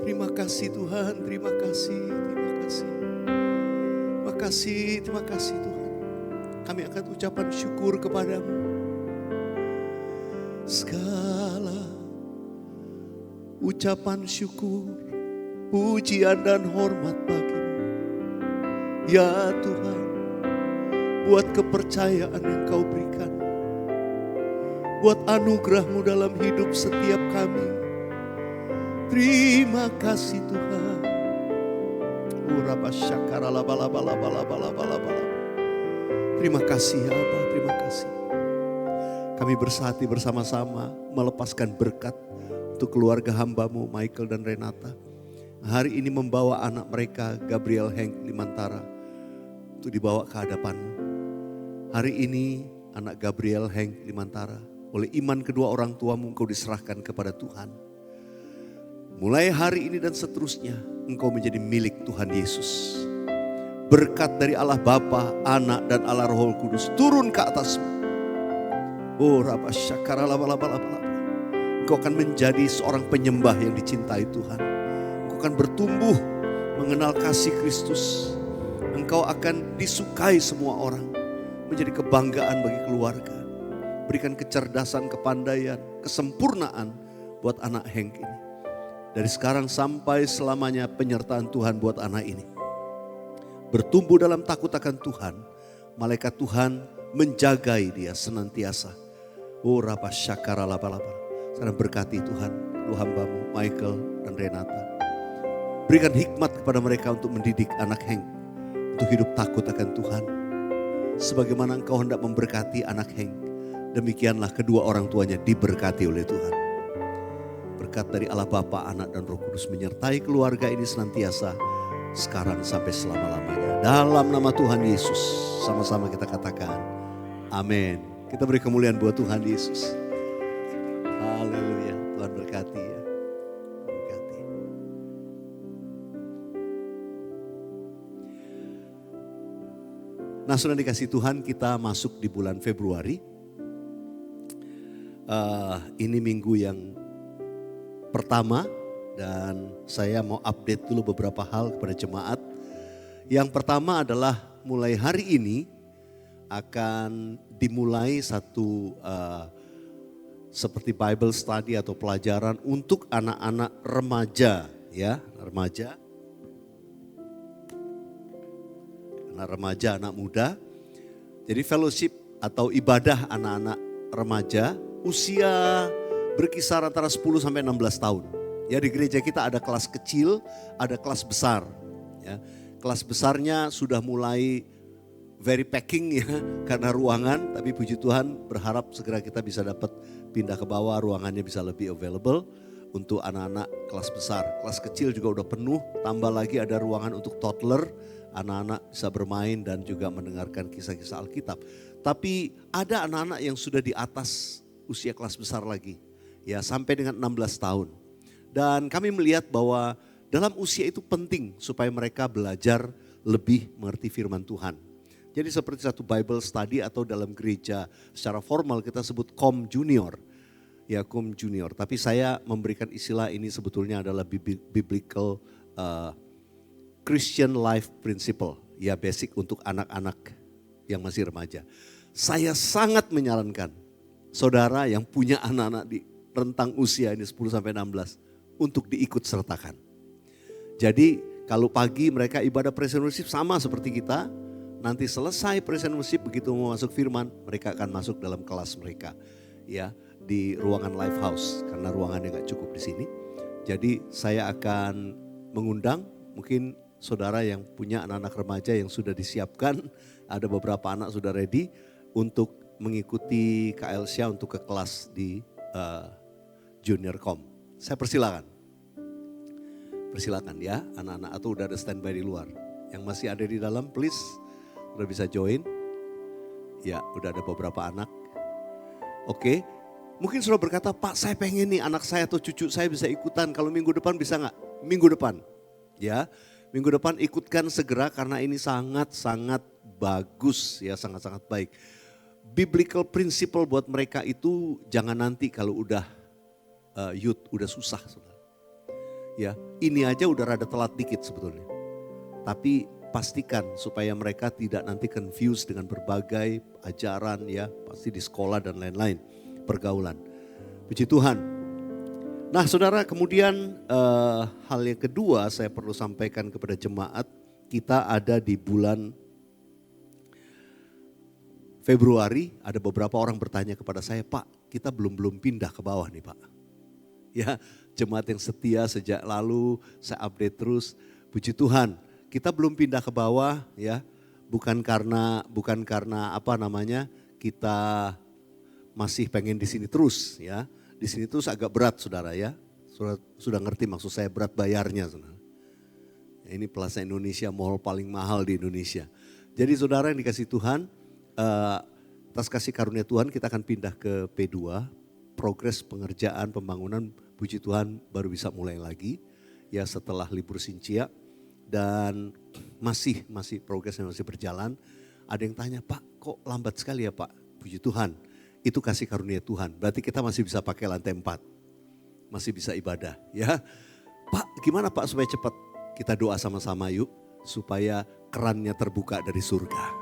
Speaker 6: Terima kasih Tuhan, terima kasih, terima kasih. Terima kasih, terima kasih Tuhan. Kami akan ucapan syukur kepadamu. Segala ucapan syukur, pujian dan hormat bagimu. Ya Tuhan, buat kepercayaan yang Kau berikan. Buat anugerah-Mu dalam hidup setiap kami. Terima kasih Tuhan. Terima kasih ya Abah, terima kasih. Kami bersatu bersama-sama melepaskan berkat untuk keluarga hamba-Mu Michael dan Renata. Hari ini membawa anak mereka Gabriel Hank Limantara untuk dibawa ke hadapan-Mu. Hari ini anak Gabriel Hank Limantara oleh iman kedua orang tuamu Engkau diserahkan kepada Tuhan. Mulai hari ini dan seterusnya Engkau menjadi milik Tuhan Yesus. Berkat dari Allah Bapa, Anak dan Allah Roh Kudus turun ke atasmu. Oh Rabba Syakara Laba. Engkau akan menjadi seorang penyembah yang dicintai Tuhan. Engkau akan bertumbuh mengenal kasih Kristus. Engkau akan disukai semua orang. Menjadi kebanggaan bagi keluarga. Berikan kecerdasan, kepandaian, kesempurnaan buat anak Hank ini. Dari sekarang sampai selamanya penyertaan Tuhan buat anak ini. Bertumbuh dalam takut akan Tuhan. Malaikat Tuhan menjagai dia senantiasa. Oh Rabba Syakara Laba. Sekarang berkati Tuhan, lu hamba-Mu Michael dan Renata. Berikan hikmat kepada mereka untuk mendidik anak Hank. Untuk hidup takut akan Tuhan. Sebagaimana Engkau hendak memberkati anak Hank. Demikianlah kedua orang tuanya diberkati oleh Tuhan. Berkat dari Allah Bapa, Anak dan Roh Kudus menyertai keluarga ini senantiasa. Sekarang sampai selama-lamanya. Dalam nama Tuhan Yesus. Sama-sama kita katakan. Amin. Kita beri kemuliaan buat Tuhan Yesus. Haleluya. Tuhan berkati ya. Berkati. Nah sudah dikasih Tuhan, kita masuk di bulan Februari. Ini minggu yang pertama dan saya mau update dulu beberapa hal kepada jemaat. Yang pertama adalah mulai hari ini akan dimulai satu seperti Bible study atau pelajaran untuk anak-anak remaja ya, remaja. Anak remaja, anak muda. Jadi fellowship atau ibadah anak-anak remaja usia berkisar antara 10 sampai 16 tahun. Ya di gereja kita ada kelas kecil, ada kelas besar. Ya, kelas besarnya sudah mulai very packing ya karena ruangan. Tapi puji Tuhan berharap segera kita bisa dapat pindah ke bawah, ruangannya bisa lebih available untuk anak-anak kelas besar. Kelas kecil juga udah penuh, tambah lagi ada ruangan untuk toddler. Anak-anak bisa bermain dan juga mendengarkan kisah-kisah Alkitab. Tapi ada anak-anak yang sudah di atas usia kelas besar lagi. Ya sampai dengan 16 tahun. Dan kami melihat bahwa dalam usia itu penting supaya mereka belajar lebih mengerti firman Tuhan. Jadi seperti satu Bible study atau dalam gereja secara formal kita sebut Kom Junior. Ya Kom Junior, tapi saya memberikan istilah ini sebetulnya adalah biblical Christian life principle. Ya basic untuk anak-anak yang masih remaja. Saya sangat menyarankan saudara yang punya anak-anak di rentang usia ini 10 sampai 16 untuk diikut sertakan. Jadi kalau pagi mereka ibadah praise and worship sama seperti kita, nanti selesai praise and worship begitu mau masuk firman, mereka akan masuk dalam kelas mereka ya di ruangan live house karena ruangannya nggak cukup di sini. Jadi saya akan mengundang mungkin saudara yang punya anak-anak remaja yang sudah disiapkan, ada beberapa anak sudah ready untuk mengikuti KLSya untuk ke kelas di Junior Com. Saya persilakan. Persilakan ya anak-anak atau udah ada standby di luar. Yang masih ada di dalam please udah bisa join. Ya udah ada beberapa anak. Oke. Mungkin sudah berkata Pak saya pengen nih anak saya atau cucu saya bisa ikutan. Kalau minggu depan bisa gak? Minggu depan. Ya minggu depan ikutkan segera karena ini sangat-sangat bagus ya sangat-sangat baik. Biblical principle buat mereka itu jangan nanti kalau udah youth, udah susah. Saudara. Ya, ini aja udah rada telat dikit sebetulnya. Tapi pastikan supaya mereka tidak nanti confused dengan berbagai ajaran ya, pasti di sekolah dan lain-lain, pergaulan. Puji Tuhan. Nah saudara, kemudian hal yang kedua saya perlu sampaikan kepada jemaat, kita ada di bulan Februari, ada beberapa orang bertanya kepada saya, Pak, kita belum pindah ke bawah nih Pak. Ya, jemaat yang setia sejak lalu saya update terus, puji Tuhan, kita belum pindah ke bawah ya, bukan karena apa namanya, kita masih pengen di sini terus ya. Di sini terus agak berat saudara ya, sudah ngerti maksud saya, berat bayarnya saudara. Ini Plaza Indonesia, mall paling mahal di Indonesia. Jadi saudara yang dikasih Tuhan, atas kasih karunia Tuhan kita akan pindah ke P2, progres pengerjaan pembangunan puji Tuhan baru bisa mulai lagi ya setelah libur Sincia, dan masih progresnya masih berjalan. Ada yang tanya, Pak kok lambat sekali ya Pak? Puji Tuhan, itu kasih karunia Tuhan, berarti kita masih bisa pakai lantai 4, masih bisa ibadah ya. Pak gimana Pak supaya cepat? Kita doa sama-sama yuk supaya kerannya terbuka dari surga.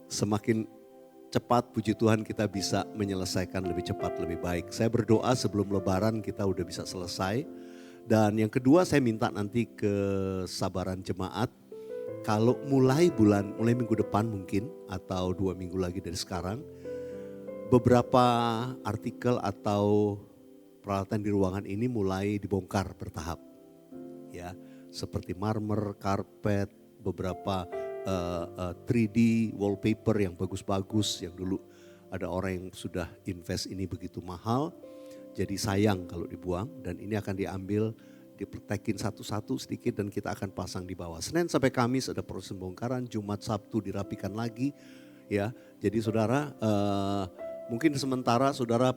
Speaker 6: Semakin cepat puji Tuhan kita bisa menyelesaikan lebih cepat lebih baik. Saya berdoa sebelum lebaran kita udah bisa selesai. Dan yang kedua saya minta nanti kesabaran jemaat. Kalau mulai minggu depan mungkin atau 2 minggu lagi dari sekarang, beberapa artikel atau peralatan di ruangan ini mulai dibongkar bertahap. Ya, seperti marmer, karpet, beberapa 3D wallpaper yang bagus-bagus yang dulu ada orang yang sudah invest ini begitu mahal. Jadi sayang kalau dibuang, dan ini akan diambil, dipletekin satu-satu sedikit dan kita akan pasang di bawah. Senin sampai Kamis ada proses pembongkaran, Jumat Sabtu dirapikan lagi ya. Jadi saudara mungkin sementara saudara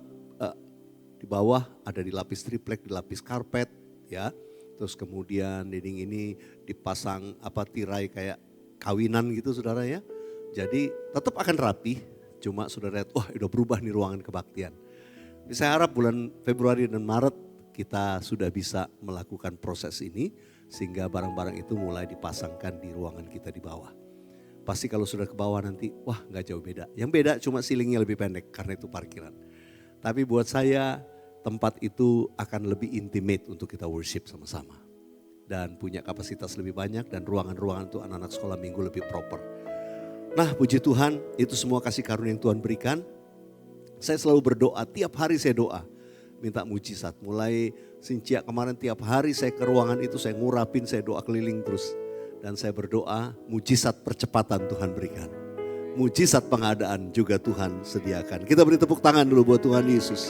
Speaker 6: di bawah ada dilapis triplek, dilapis karpet ya. Terus kemudian dinding ini dipasang tirai kayak kawinan gitu saudara ya. Jadi tetap akan rapi, cuma saudara lihat, wah udah berubah nih ruangan kebaktian. Saya harap bulan Februari dan Maret kita sudah bisa melakukan proses ini sehingga barang-barang itu mulai dipasangkan di ruangan kita di bawah. Pasti kalau sudah ke bawah nanti, wah gak jauh beda. Yang beda cuma ceilingnya lebih pendek karena itu parkiran. Tapi buat saya tempat itu akan lebih intimate untuk kita worship sama-sama. Dan punya kapasitas lebih banyak dan ruangan-ruangan itu anak-anak sekolah minggu lebih proper. Nah puji Tuhan, itu semua kasih karunia yang Tuhan berikan. Saya selalu berdoa, tiap hari saya doa. Minta mujizat, mulai Sincia kemarin tiap hari saya ke ruangan itu saya ngurapin, saya doa keliling terus. Dan saya berdoa mujizat percepatan Tuhan berikan. Mujizat pengadaan juga Tuhan sediakan. Kita beri tepuk tangan dulu buat Tuhan Yesus.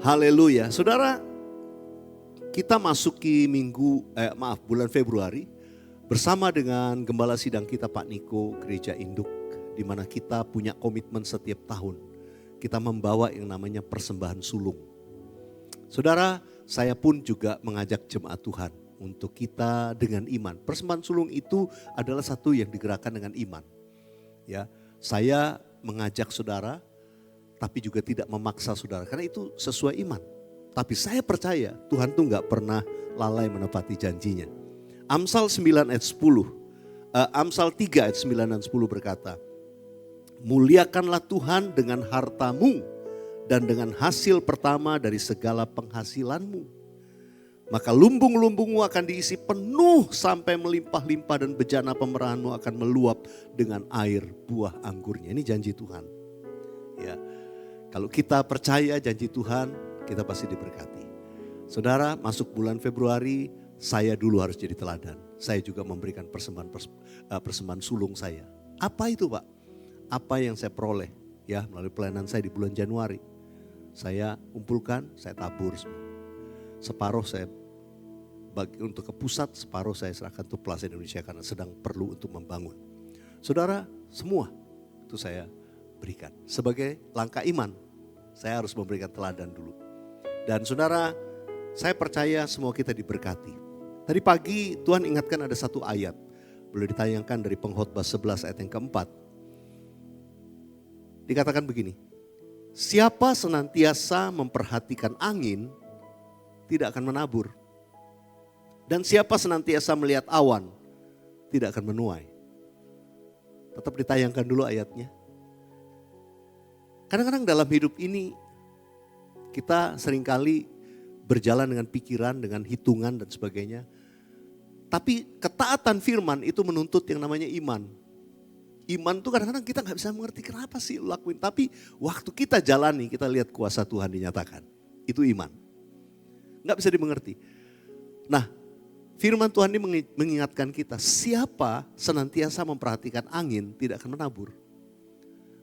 Speaker 6: Haleluya. Saudara, kita masuki bulan Februari bersama dengan Gembala Sidang kita Pak Niko, Gereja Induk, di mana kita punya komitmen setiap tahun. Kita membawa yang namanya persembahan sulung. Saudara, saya pun juga mengajak jemaat Tuhan untuk kita dengan iman. Persembahan sulung itu adalah satu yang digerakkan dengan iman. Ya, saya mengajak saudara, tapi juga tidak memaksa saudara, karena itu sesuai iman. Tapi saya percaya Tuhan tuh gak pernah lalai menepati janjinya. Amsal 9 ayat 10, Amsal 3 ayat 9 dan 10 berkata, muliakanlah Tuhan dengan hartamu dan dengan hasil pertama dari segala penghasilanmu. Maka lumbung-lumbungmu akan diisi penuh sampai melimpah-limpah dan bejana pemerahanmu akan meluap dengan air buah anggurnya. Ini janji Tuhan. Ya, kalau kita percaya janji Tuhan, kita pasti diberkati. Saudara, masuk bulan Februari, saya dulu harus jadi teladan. Saya juga memberikan persembahan sulung saya. Apa itu Pak? Apa yang saya peroleh ya melalui pelayanan saya di bulan Januari. Saya kumpulkan, saya tabur semua. Separuh saya bagi untuk ke pusat, separuh saya serahkan untuk Plaza Indonesia karena sedang perlu untuk membangun. Saudara, semua itu saya berikan. Sebagai langkah iman, saya harus memberikan teladan dulu. Dan saudara, saya percaya semua kita diberkati. Tadi pagi Tuhan ingatkan ada satu ayat. Boleh ditayangkan dari Pengkhotbah 11 ayat yang keempat. Dikatakan begini, siapa senantiasa memperhatikan angin, tidak akan menabur. Dan siapa senantiasa melihat awan, tidak akan menuai. Tetap ditayangkan dulu ayatnya. Kadang-kadang dalam hidup ini kita seringkali berjalan dengan pikiran, dengan hitungan dan sebagainya. Tapi ketaatan firman itu menuntut yang namanya iman. Iman itu kadang-kadang kita gak bisa mengerti kenapa sih lakuin. Tapi waktu kita jalani, kita lihat kuasa Tuhan dinyatakan. Itu iman. Gak bisa dimengerti. Nah, firman Tuhan ini mengingatkan kita, siapa senantiasa memperhatikan angin tidak akan menabur.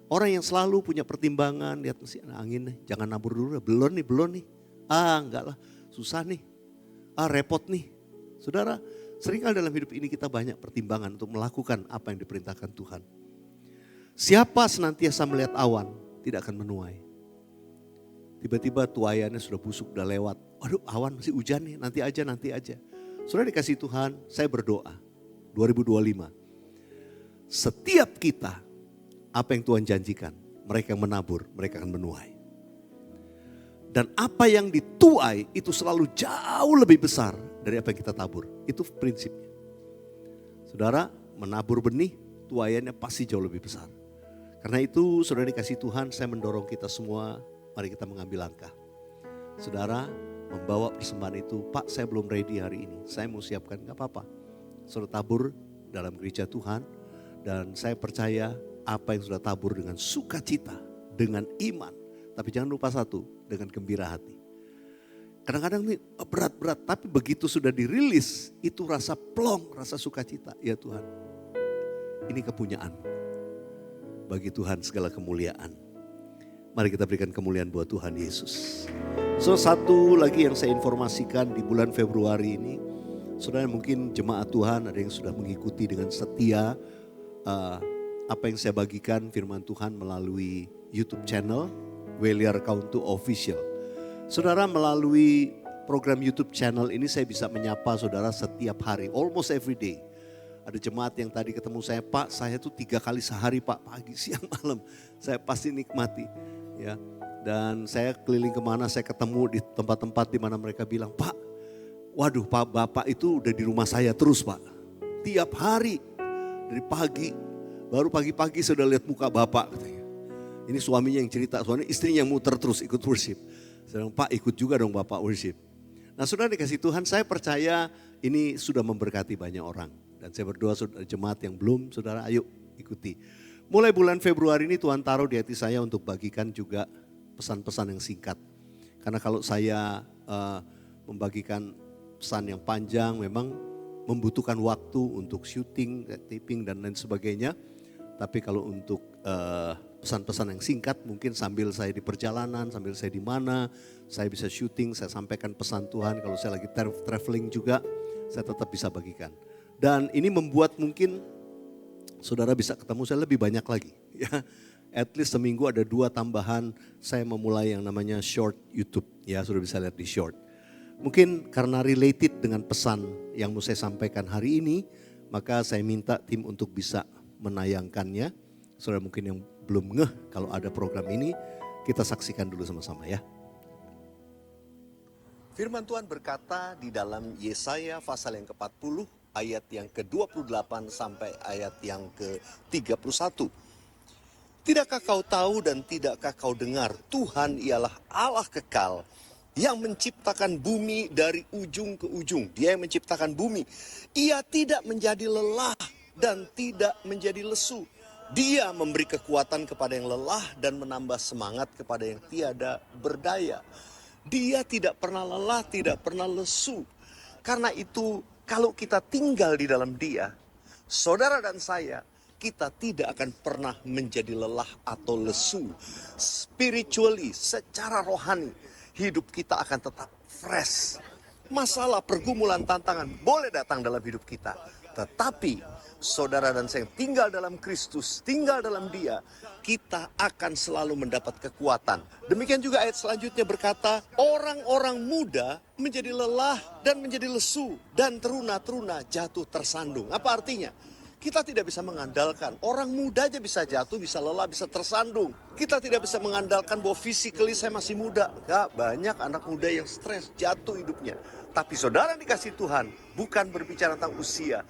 Speaker 6: Orang yang selalu punya pertimbangan, lihat mesti angin nih, jangan nabur dulu, belum nih. Enggak lah, susah nih. Repot nih. Saudara, seringkali dalam hidup ini kita banyak pertimbangan untuk melakukan apa yang diperintahkan Tuhan. Siapa senantiasa melihat awan, tidak akan menuai. Tiba-tiba tuaiannya sudah busuk, udah lewat. Waduh, awan masih hujan nih, nanti aja. Sudah dikasih Tuhan, saya berdoa 2025. Setiap kita, apa yang Tuhan janjikan, mereka yang menabur, mereka akan menuai. Dan apa yang dituai itu selalu jauh lebih besar dari apa yang kita tabur. Itu prinsipnya. Saudara, menabur benih, tuaiannya pasti jauh lebih besar. Karena itu, saudara dikasih Tuhan, saya mendorong kita semua, mari kita mengambil langkah. Saudara, membawa persembahan itu, Pak saya belum ready hari ini, saya mau siapkan, gak apa-apa. Saudara tabur dalam gereja Tuhan, dan saya percaya apa yang sudah tabur dengan sukacita, dengan iman. Tapi jangan lupa satu, dengan gembira hati. Kadang-kadang ini berat-berat, tapi begitu sudah dirilis, itu rasa plong, rasa sukacita. Ya Tuhan, ini kepunyaan. Bagi Tuhan segala kemuliaan. Mari kita berikan kemuliaan buat Tuhan Yesus. So satu lagi yang saya informasikan di bulan Februari ini. Saudara mungkin jemaat Tuhan ada yang sudah mengikuti dengan setia apa yang saya bagikan firman Tuhan melalui YouTube channel Weliar Kauntu Official. Saudara melalui program YouTube channel ini saya bisa menyapa saudara setiap hari, almost every day. Ada jemaat yang tadi ketemu saya, Pak saya tuh 3 kali sehari Pak, pagi, siang, malam. Saya pasti nikmati ya. Dan saya keliling kemana saya ketemu di tempat-tempat di mana mereka bilang, Pak waduh Pak Bapak itu udah di rumah saya terus Pak. Tiap hari dari pagi, baru pagi-pagi sudah lihat muka Bapak katanya. Ini suaminya yang cerita, soalnya istrinya yang muter terus ikut worship. Saya bilang, Pak ikut juga dong Bapak worship. Nah saudara dikasih Tuhan, saya percaya ini sudah memberkati banyak orang. Dan saya berdoa saudara jemaat yang belum, saudara ayo ikuti. Mulai bulan Februari ini Tuhan taruh di hati saya untuk bagikan juga pesan-pesan yang singkat. Karena kalau saya membagikan pesan yang panjang memang membutuhkan waktu untuk syuting, taping dan lain sebagainya. Tapi kalau untuk pesan-pesan yang singkat mungkin sambil saya di perjalanan, sambil saya di mana, saya bisa syuting, saya sampaikan pesan Tuhan. Kalau saya lagi traveling juga, saya tetap bisa bagikan. Dan ini membuat mungkin saudara bisa ketemu saya lebih banyak lagi. Ya, at least seminggu ada 2 tambahan saya memulai yang namanya short YouTube. Ya, sudah bisa lihat di short. Mungkin karena related dengan pesan yang mau saya sampaikan hari ini, maka saya minta tim untuk bisa menayangkannya. Saudara mungkin yang belum ngeh kalau ada program ini, kita saksikan dulu sama-sama ya. Firman Tuhan berkata di dalam Yesaya pasal yang ke-40 ayat yang ke-28 sampai ayat yang ke-31. Tidakkah kau tahu dan tidakkah kau dengar, Tuhan ialah Allah kekal yang menciptakan bumi dari ujung ke ujung. Dia yang menciptakan bumi. Ia tidak menjadi lelah dan tidak menjadi lesu. Dia memberi kekuatan kepada yang lelah dan menambah semangat kepada yang tiada berdaya. Dia tidak pernah lelah, tidak pernah lesu. Karena itu kalau kita tinggal di dalam Dia, saudara dan saya, kita tidak akan pernah menjadi lelah atau lesu. Spiritually, secara rohani, hidup kita akan tetap fresh. Masalah, pergumulan, tantangan boleh datang dalam hidup kita. Tetapi saudara dan saya yang tinggal dalam Kristus, tinggal dalam Dia, kita akan selalu mendapat kekuatan. Demikian juga ayat selanjutnya berkata, orang-orang muda menjadi lelah dan menjadi lesu, dan teruna-teruna jatuh tersandung. Apa artinya? Kita tidak bisa mengandalkan. Orang muda aja bisa jatuh, bisa lelah, bisa tersandung. Kita tidak bisa mengandalkan bahwa physically saya masih muda. Enggak, banyak anak muda yang stres, jatuh hidupnya. Tapi saudara dikasih Tuhan, bukan berbicara tentang usia.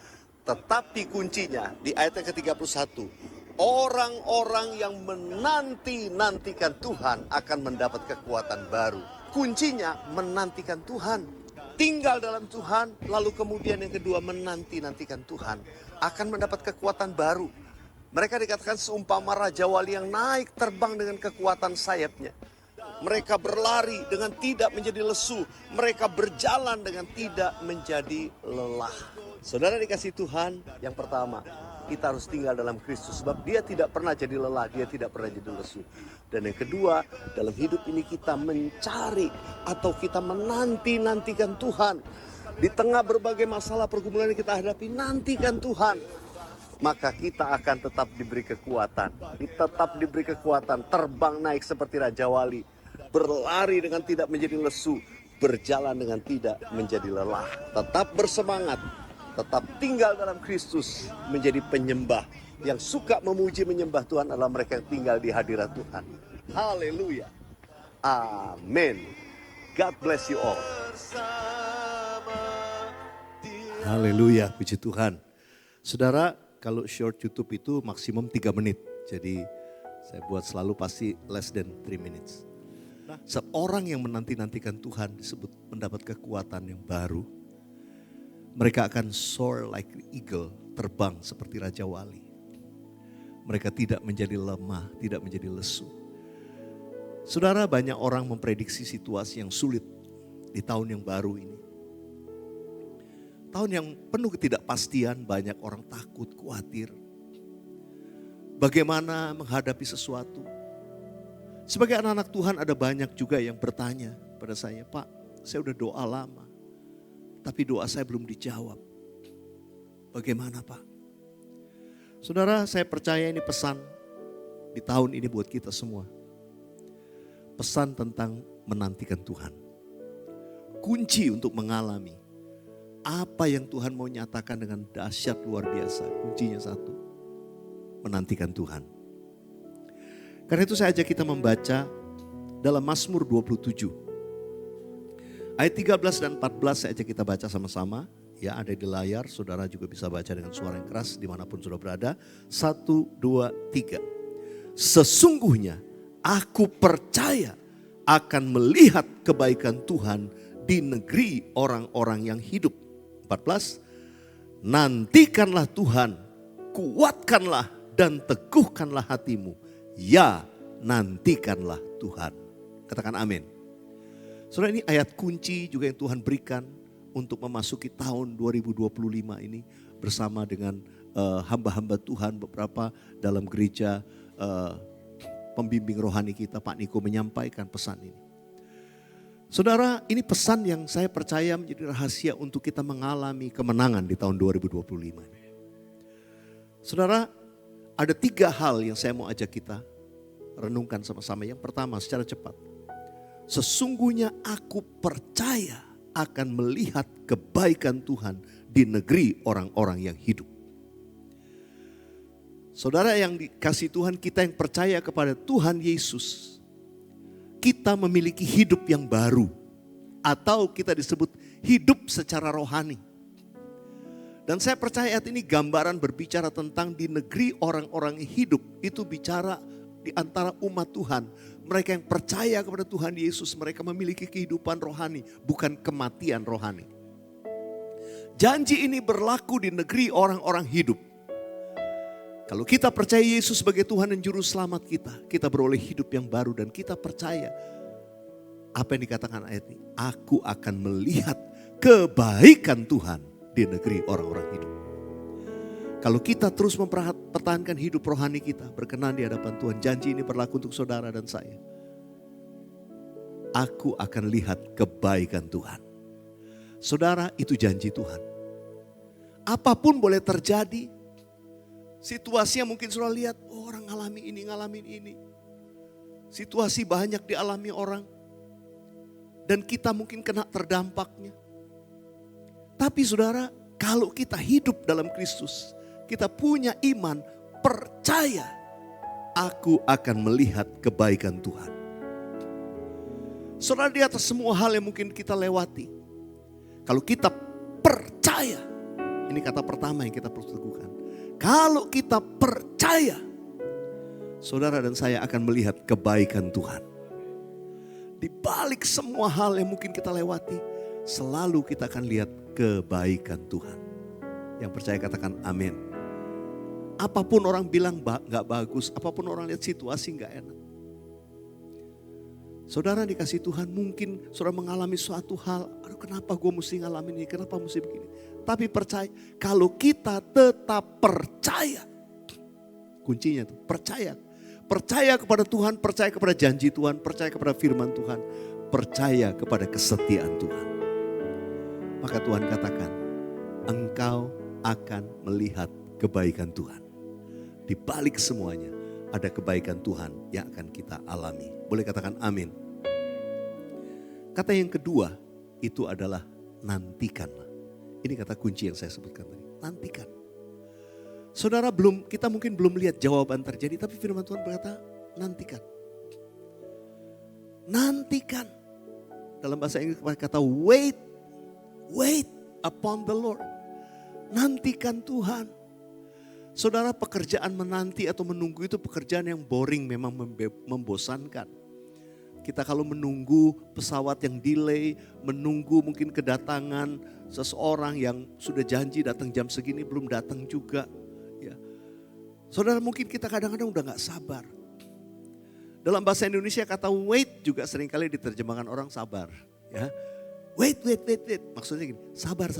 Speaker 6: Tetapi kuncinya di ayat yang ke-31. Orang-orang yang menanti-nantikan Tuhan akan mendapat kekuatan baru. Kuncinya menantikan Tuhan. Tinggal dalam Tuhan, lalu kemudian yang kedua menanti-nantikan Tuhan. Akan mendapat kekuatan baru. Mereka dikatakan seumpama Raja Wali yang naik terbang dengan kekuatan sayapnya. Mereka berlari dengan tidak menjadi lesu. Mereka berjalan dengan tidak menjadi lelah. Saudara dikasih Tuhan, yang pertama, kita harus tinggal dalam Kristus. Sebab dia tidak pernah jadi lelah, dia tidak pernah jadi lesu. Dan yang kedua, dalam hidup ini kita mencari atau kita menanti-nantikan Tuhan. Di tengah berbagai masalah pergumulan yang kita hadapi, nantikan Tuhan. Maka kita akan tetap diberi kekuatan. Tetap diberi kekuatan, terbang naik seperti Raja Wali. Berlari dengan tidak menjadi lesu. Berjalan dengan tidak menjadi lelah. Tetap bersemangat. Tetap tinggal dalam Kristus, menjadi penyembah. Yang suka memuji menyembah Tuhan adalah mereka yang tinggal di hadirat Tuhan. Haleluya. Amin. God bless you all. Haleluya, puji Tuhan. Saudara, kalau short YouTube itu maksimum 3 menit. Jadi saya buat selalu pasti less than 3 minutes. Nah, seorang yang menanti-nantikan Tuhan disebut mendapat kekuatan yang baru. Mereka akan soar like eagle, terbang seperti Raja Wali. Mereka tidak menjadi lemah, tidak menjadi lesu. Saudara, banyak orang memprediksi situasi yang sulit di tahun yang baru ini. Tahun yang penuh ketidakpastian, banyak orang takut, khawatir. Bagaimana menghadapi sesuatu. Sebagai anak-anak Tuhan ada banyak juga yang bertanya pada saya, Pak, saya udah doa lama. Tapi doa saya belum dijawab. Bagaimana Pak? Saudara, saya percaya ini pesan di tahun ini buat kita semua. Pesan tentang menantikan Tuhan. Kunci untuk mengalami apa yang Tuhan mau nyatakan dengan dahsyat luar biasa. Kuncinya satu, menantikan Tuhan. Karena itu saya ajak kita membaca dalam Mazmur 27. Ayat 13 dan 14 saya ajak kita baca sama-sama. Ya, ada di layar, saudara juga bisa baca dengan suara yang keras dimanapun sudah berada. 1, 2, 3. Sesungguhnya aku percaya akan melihat kebaikan Tuhan di negeri orang-orang yang hidup. 14. Nantikanlah Tuhan, kuatkanlah dan teguhkanlah hatimu. Ya, nantikanlah Tuhan. Katakan amin. Saudara, ini ayat kunci juga yang Tuhan berikan untuk memasuki tahun 2025 ini bersama dengan hamba-hamba Tuhan beberapa dalam gereja pembimbing rohani kita, Pak Niko menyampaikan pesan ini. Saudara, ini pesan yang saya percaya menjadi rahasia untuk kita mengalami kemenangan di tahun 2025 ini. Saudara, ada 3 hal yang saya mau ajak kita renungkan sama-sama. Yang pertama, secara cepat. Sesungguhnya aku percaya akan melihat kebaikan Tuhan di negeri orang-orang yang hidup. Saudara yang dikasih Tuhan, kita yang percaya kepada Tuhan Yesus, kita memiliki hidup yang baru. Atau kita disebut hidup secara rohani. Dan saya percaya ayat ini gambaran berbicara tentang di negeri orang-orang yang hidup. Itu bicara di antara umat Tuhan. Mereka yang percaya kepada Tuhan Yesus, mereka memiliki kehidupan rohani, bukan kematian rohani. Janji ini berlaku di negeri orang-orang hidup. Kalau kita percaya Yesus sebagai Tuhan dan Juru Selamat kita beroleh hidup yang baru dan kita percaya apa yang dikatakan ayat ini. Aku akan melihat kebaikan Tuhan di negeri orang-orang hidup. Kalau kita terus mempertahankan hidup rohani kita, berkenan di hadapan Tuhan, janji ini berlaku untuk saudara dan saya. Aku akan lihat kebaikan Tuhan. Saudara, itu janji Tuhan. Apapun boleh terjadi, situasi yang mungkin saudara lihat, orang ngalamin ini. Situasi banyak dialami orang, dan kita mungkin kena terdampaknya. Tapi saudara, kalau kita hidup dalam Kristus, kita punya iman, percaya aku akan melihat kebaikan Tuhan. Saudara, di atas semua hal yang mungkin kita lewati, kalau kita percaya, ini kata pertama yang kita perlu teguhkan. Kalau kita percaya, saudara dan saya akan melihat kebaikan Tuhan. Di balik semua hal yang mungkin kita lewati, selalu kita akan lihat kebaikan Tuhan. Yang percaya katakan amin. Apapun orang bilang gak bagus, apapun orang lihat situasi gak enak. Saudara dikasih Tuhan, mungkin saudara mengalami suatu hal, aduh kenapa gue mesti ngalamin ini, kenapa mesti begini. Tapi percaya, kalau kita tetap percaya, kuncinya tuh percaya. Percaya kepada Tuhan, percaya kepada janji Tuhan, percaya kepada firman Tuhan, percaya kepada kesetiaan Tuhan. Maka Tuhan katakan, engkau akan melihat kebaikan Tuhan. Di balik semuanya ada kebaikan Tuhan yang akan kita alami. Boleh katakan amin. Kata yang kedua itu adalah nantikanlah. Ini kata kunci yang saya sebutkan tadi, nantikan. Saudara kita mungkin belum lihat jawaban terjadi, tapi firman Tuhan berkata nantikan. Nantikan. Dalam bahasa Inggris kata wait upon the Lord. Nantikan Tuhan. Saudara, pekerjaan menanti atau menunggu itu pekerjaan yang boring, memang membosankan. Kita kalau menunggu pesawat yang delay, menunggu mungkin kedatangan seseorang yang sudah janji datang jam segini belum datang juga. Ya. Saudara, mungkin kita kadang-kadang udah gak sabar. Dalam bahasa Indonesia kata wait juga seringkali diterjemahkan orang sabar. Ya. Wait. Maksudnya gini, sabar.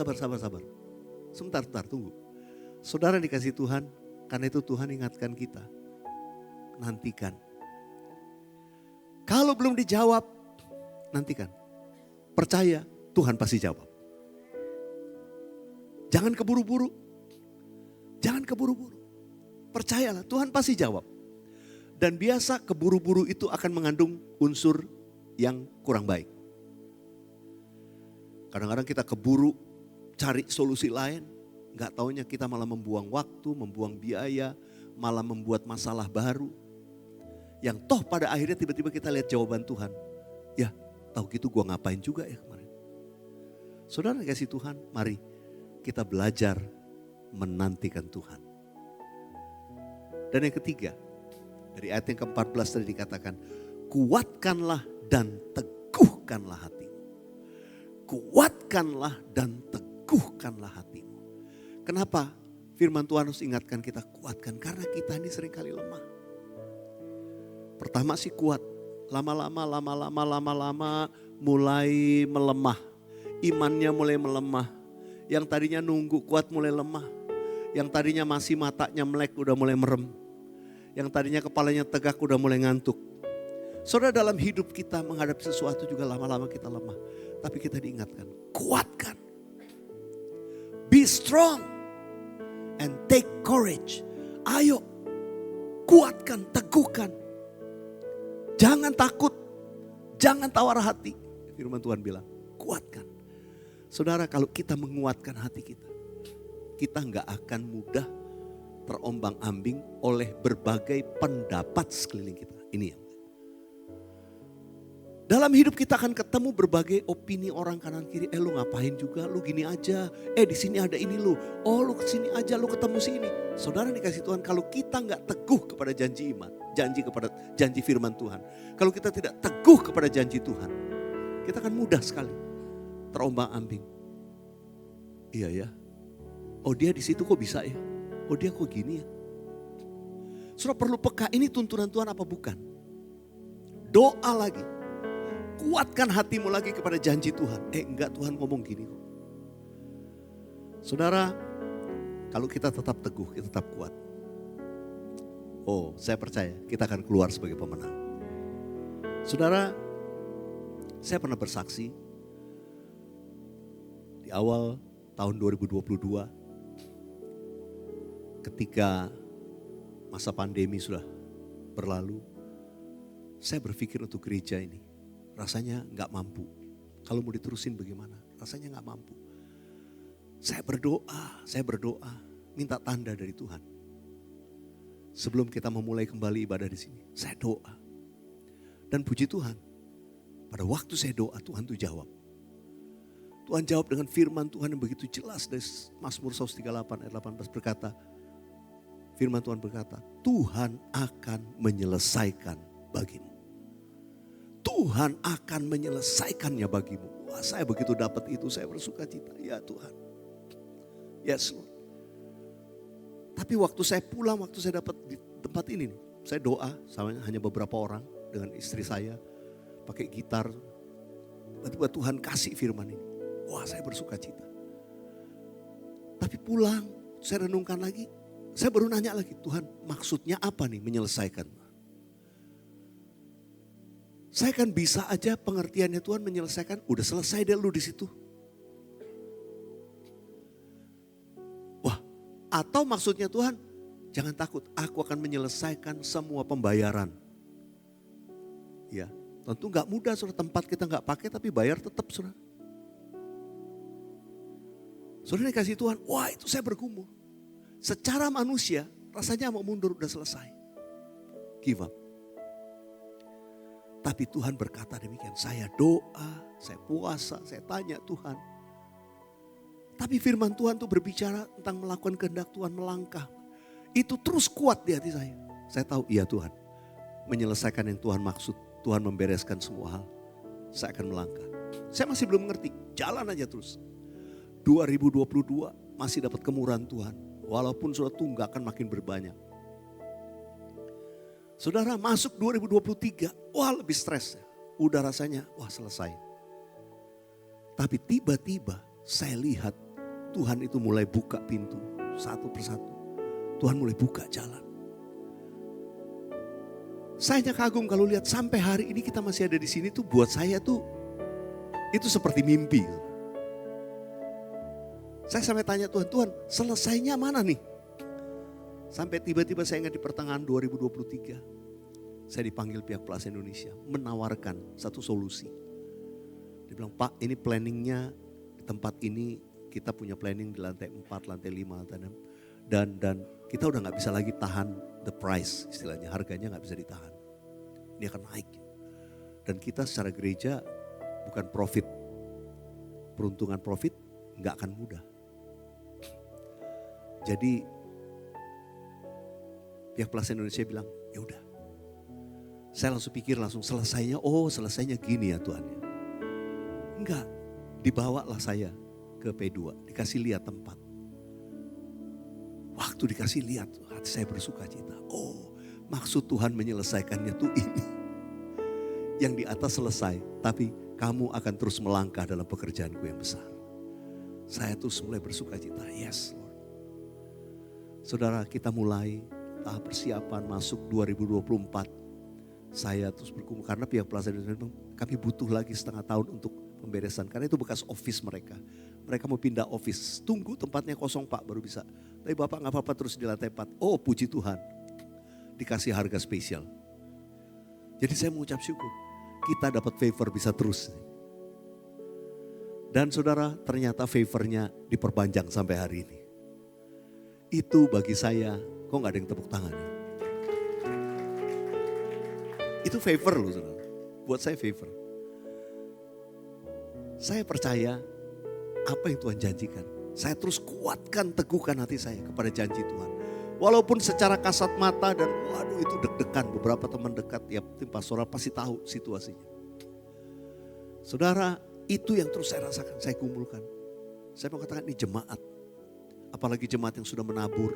Speaker 6: Sebentar, tunggu. Saudara dikasih Tuhan, karena itu Tuhan ingatkan kita. Nantikan. Kalau belum dijawab, nantikan. Percaya, Tuhan pasti jawab. Jangan keburu-buru. Percayalah, Tuhan pasti jawab. Dan biasa keburu-buru itu akan mengandung unsur yang kurang baik. Kadang-kadang kita keburu cari solusi lain. Gak taunya kita malah membuang waktu, membuang biaya, malah membuat masalah baru. Yang toh pada akhirnya tiba-tiba kita lihat jawaban Tuhan. Ya, tahu gitu gua ngapain juga ya kemarin. Saudara kasih Tuhan, mari kita belajar menantikan Tuhan. Dan yang ketiga, dari ayat yang ke-14 tadi dikatakan, kuatkanlah dan teguhkanlah hatimu. Kuatkanlah dan teguhkanlah hatimu. Kenapa firman Tuhan harus ingatkan kita kuatkan? Karena kita ini seringkali lemah. Pertama sih kuat, lama-lama mulai melemah. Imannya mulai melemah. Yang tadinya nunggu kuat mulai lemah. Yang tadinya masih matanya melek udah mulai merem. Yang tadinya kepalanya tegak udah mulai ngantuk. Saudara, dalam hidup kita menghadapi sesuatu juga lama-lama kita lemah. Tapi kita diingatkan, kuatkan. Be strong and take courage. Ayo, kuatkan, teguhkan. Jangan takut, jangan tawar hati. Firman Tuhan bilang, kuatkan. Saudara, kalau kita menguatkan hati kita nggak akan mudah terombang-ambing oleh berbagai pendapat sekeliling kita. Ini yang dalam hidup kita akan ketemu berbagai opini orang kanan kiri. Lu ngapain juga, lu gini aja. Di sini ada ini lu. Oh, lu kesini aja, lu ketemu sini. Saudara dikasih Tuhan, kalau kita nggak teguh kepada janji iman, janji firman Tuhan. Kalau kita tidak teguh kepada janji Tuhan, kita akan mudah sekali terombang-ambing. Iya ya. Oh, dia di situ kok bisa ya? Oh, dia kok gini ya? Saudara perlu peka, ini tuntunan Tuhan apa bukan? Doa lagi. Kuatkan hatimu lagi kepada janji Tuhan. Enggak, Tuhan ngomong gini kok. Saudara, kalau kita tetap teguh, kita tetap kuat. Oh, saya percaya kita akan keluar sebagai pemenang. Saudara, saya pernah bersaksi di awal tahun 2022 ketika masa pandemi sudah berlalu. Saya berpikir untuk gereja ini. Rasanya gak mampu. Kalau mau diterusin bagaimana? Rasanya gak mampu. Saya berdoa. minta tanda dari Tuhan. Sebelum kita memulai kembali ibadah di sini, saya doa. Dan puji Tuhan, pada waktu saya doa Tuhan tuh jawab. Tuhan jawab dengan firman Tuhan yang begitu jelas dari Mazmur 138 ayat 18 berkata, firman Tuhan berkata, Tuhan akan menyelesaikan bagimu. Tuhan akan menyelesaikannya bagimu. Wah, saya begitu dapat itu, saya bersuka cita. Ya Tuhan. Yes Lord. Tapi waktu saya pulang, waktu saya dapat di tempat ini, saya doa sama hanya beberapa orang dengan istri saya, pakai gitar. Tiba-tiba Tuhan kasih firman ini. Wah, saya bersuka cita. Tapi pulang, saya renungkan lagi. Saya baru nanya lagi, Tuhan maksudnya apa nih menyelesaikan? Saya kan bisa aja pengertiannya Tuhan menyelesaikan, udah selesai deh lu di situ. Wah, atau maksudnya Tuhan, jangan takut, aku akan menyelesaikan semua pembayaran. Ya, tentu gak mudah, saudara, tempat kita gak pakai tapi bayar tetap, saudara. Saudara dikasih Tuhan, wah itu saya bergumul. Secara manusia rasanya mau mundur udah selesai. Give up. Tapi Tuhan berkata demikian, saya doa, saya puasa, saya tanya Tuhan. Tapi firman Tuhan tuh berbicara tentang melakukan kehendak Tuhan, melangkah. Itu terus kuat di hati saya. Saya tahu iya Tuhan, menyelesaikan yang Tuhan maksud. Tuhan membereskan semua hal. Saya akan melangkah. Saya masih belum mengerti, jalan aja terus. 2022 masih dapat kemurahan Tuhan. Walaupun sudah tunggakan makin berbanyak. Saudara masuk 2023, wah lebih stres. Udah rasanya, wah selesai. Tapi tiba-tiba saya lihat Tuhan itu mulai buka pintu satu persatu. Tuhan mulai buka jalan. Saya hanya kagum kalau lihat sampai hari ini kita masih ada di sini tuh buat saya tuh itu seperti mimpi. Saya sampai tanya Tuhan, Tuhan selesainya mana nih? Sampai tiba-tiba saya ingat di pertengahan 2023. Saya dipanggil pihak Plaza Indonesia menawarkan satu solusi. Dia bilang, Pak ini planningnya di tempat ini kita punya planning di lantai 4, lantai 5, lantai 6. Dan kita udah gak bisa lagi tahan the price istilahnya, harganya gak bisa ditahan. Ini akan naik. Dan kita secara gereja bukan profit. Peruntungan profit gak akan mudah. Jadi pihak Plaza Indonesia bilang, ya udah. Saya langsung pikir langsung selesainya, oh selesainya gini ya Tuhan. Enggak, dibawalah saya ke P2, dikasih lihat tempat. Waktu dikasih lihat, hati saya bersuka cita. Oh, maksud Tuhan menyelesaikannya tuh ini. Yang di atas selesai, tapi kamu akan terus melangkah dalam pekerjaanku yang besar. Saya terus mulai bersuka cita, yes Lord. Saudara, kita mulai tahap persiapan masuk 2024. Saya terus bergumul karena pihak Plaza Indonesia bilang, kami butuh lagi setengah tahun untuk pemberesan. Karena itu bekas office mereka. Mereka mau pindah office. Tunggu tempatnya kosong Pak baru bisa. Tapi Bapak gak apa-apa terus di lantai 4. Oh puji Tuhan. Dikasih harga spesial. Jadi saya mengucap syukur. Kita dapat favor bisa terus. Dan saudara ternyata favornya diperpanjang sampai hari ini. Itu bagi saya, kok gak ada yang tepuk tangan ya? Itu favor loh saudara. Buat saya favor. Saya percaya apa yang Tuhan janjikan. Saya terus kuatkan, teguhkan hati saya kepada janji Tuhan. Walaupun secara kasat mata dan waduh itu deg-degan. Beberapa teman dekat ya tim pastoral pasti tahu situasinya. Saudara itu yang terus saya rasakan, saya kumpulkan. Saya mau katakan ini jemaat. Apalagi jemaat yang sudah menabur.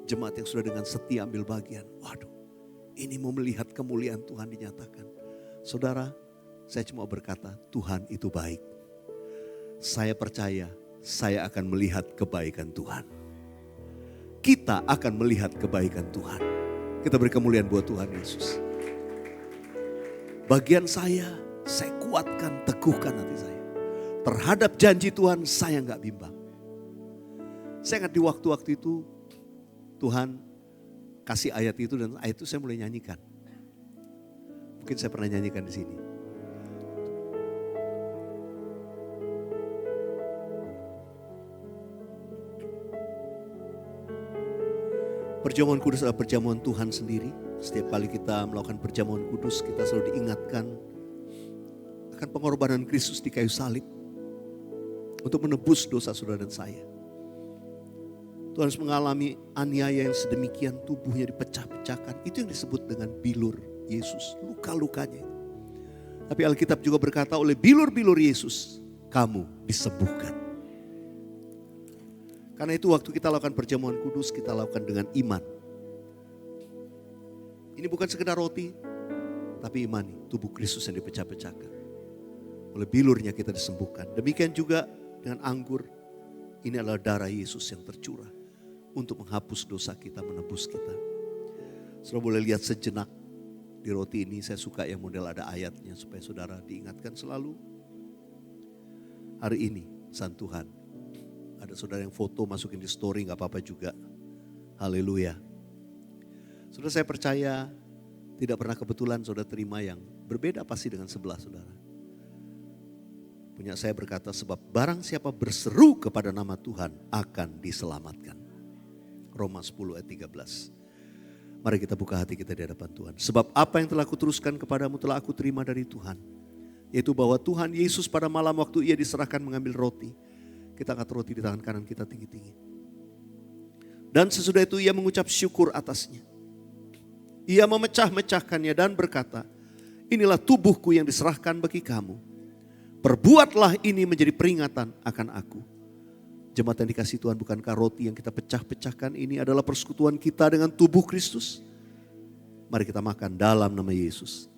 Speaker 6: Jemaat yang sudah dengan setia ambil bagian. Waduh. Ini mau melihat kemuliaan Tuhan dinyatakan. Saudara, saya cuma berkata Tuhan itu baik. Saya percaya saya akan melihat kebaikan Tuhan. Kita akan melihat kebaikan Tuhan. Kita beri kemuliaan buat Tuhan Yesus. Bagian saya kuatkan, teguhkan hati saya. Terhadap janji Tuhan saya gak bimbang. Saya ingat di waktu-waktu itu Tuhan kasih ayat itu dan ayat itu saya mulai nyanyikan. Mungkin saya pernah nyanyikan di sini. Perjamuan kudus adalah perjamuan Tuhan sendiri. Setiap kali kita melakukan perjamuan kudus, kita selalu diingatkan akan pengorbanan Kristus di kayu salib untuk menebus dosa saudara dan saya. Tuhan harus mengalami aniaya yang sedemikian, tubuhnya dipecah-pecahkan. Itu yang disebut dengan bilur Yesus, luka-lukanya. Tapi Alkitab juga berkata, oleh bilur-bilur Yesus kamu disembuhkan. Karena itu waktu kita lakukan perjamuan kudus, kita lakukan dengan iman. Ini bukan sekedar roti, tapi imani tubuh Kristus yang dipecah-pecahkan. Oleh bilurnya kita disembuhkan. Demikian juga dengan anggur. Ini adalah darah Yesus yang tercurah untuk menghapus dosa kita, menebus kita. Saudara boleh lihat sejenak di roti ini. Saya suka yang model ada ayatnya supaya saudara diingatkan selalu. Hari ini San Tuhan, ada saudara yang foto masukin di story, gak apa-apa juga. Haleluya. Saudara, saya percaya tidak pernah kebetulan saudara terima yang berbeda pasti dengan sebelah saudara. Punya saya berkata, sebab barang siapa berseru kepada nama Tuhan akan diselamatkan. Roma 10 ayat 13. Mari kita buka hati kita di hadapan Tuhan. Sebab apa yang telah kuteruskan kepadamu telah aku terima dari Tuhan. Yaitu bahwa Tuhan Yesus pada malam waktu ia diserahkan mengambil roti. Kita angkat roti di tangan kanan kita tinggi-tinggi. Dan sesudah itu ia mengucap syukur atasnya. Ia memecah-mecahkannya dan berkata, inilah tubuhku yang diserahkan bagi kamu. Perbuatlah ini menjadi peringatan akan aku. Jemaat yang dikasihi Tuhan, bukankah roti yang kita pecah-pecahkan ini adalah persekutuan kita dengan tubuh Kristus? Mari kita makan dalam nama Yesus.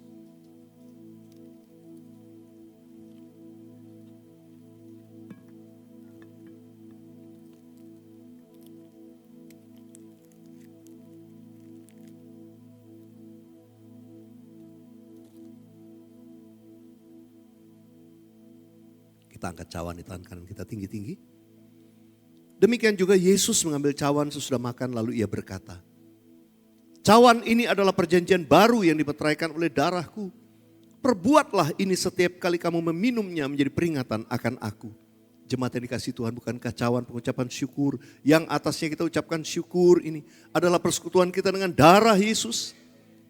Speaker 6: Kita angkat cawan di tangan kanan kita tinggi-tinggi. Demikian juga Yesus mengambil cawan sesudah makan lalu ia berkata, cawan ini adalah perjanjian baru yang dimeteraikan oleh darahku. Perbuatlah ini setiap kali kamu meminumnya menjadi peringatan akan aku. Jemaat yang dikasihi Tuhan, bukankah cawan pengucapan syukur yang atasnya kita ucapkan syukur ini adalah persekutuan kita dengan darah Yesus?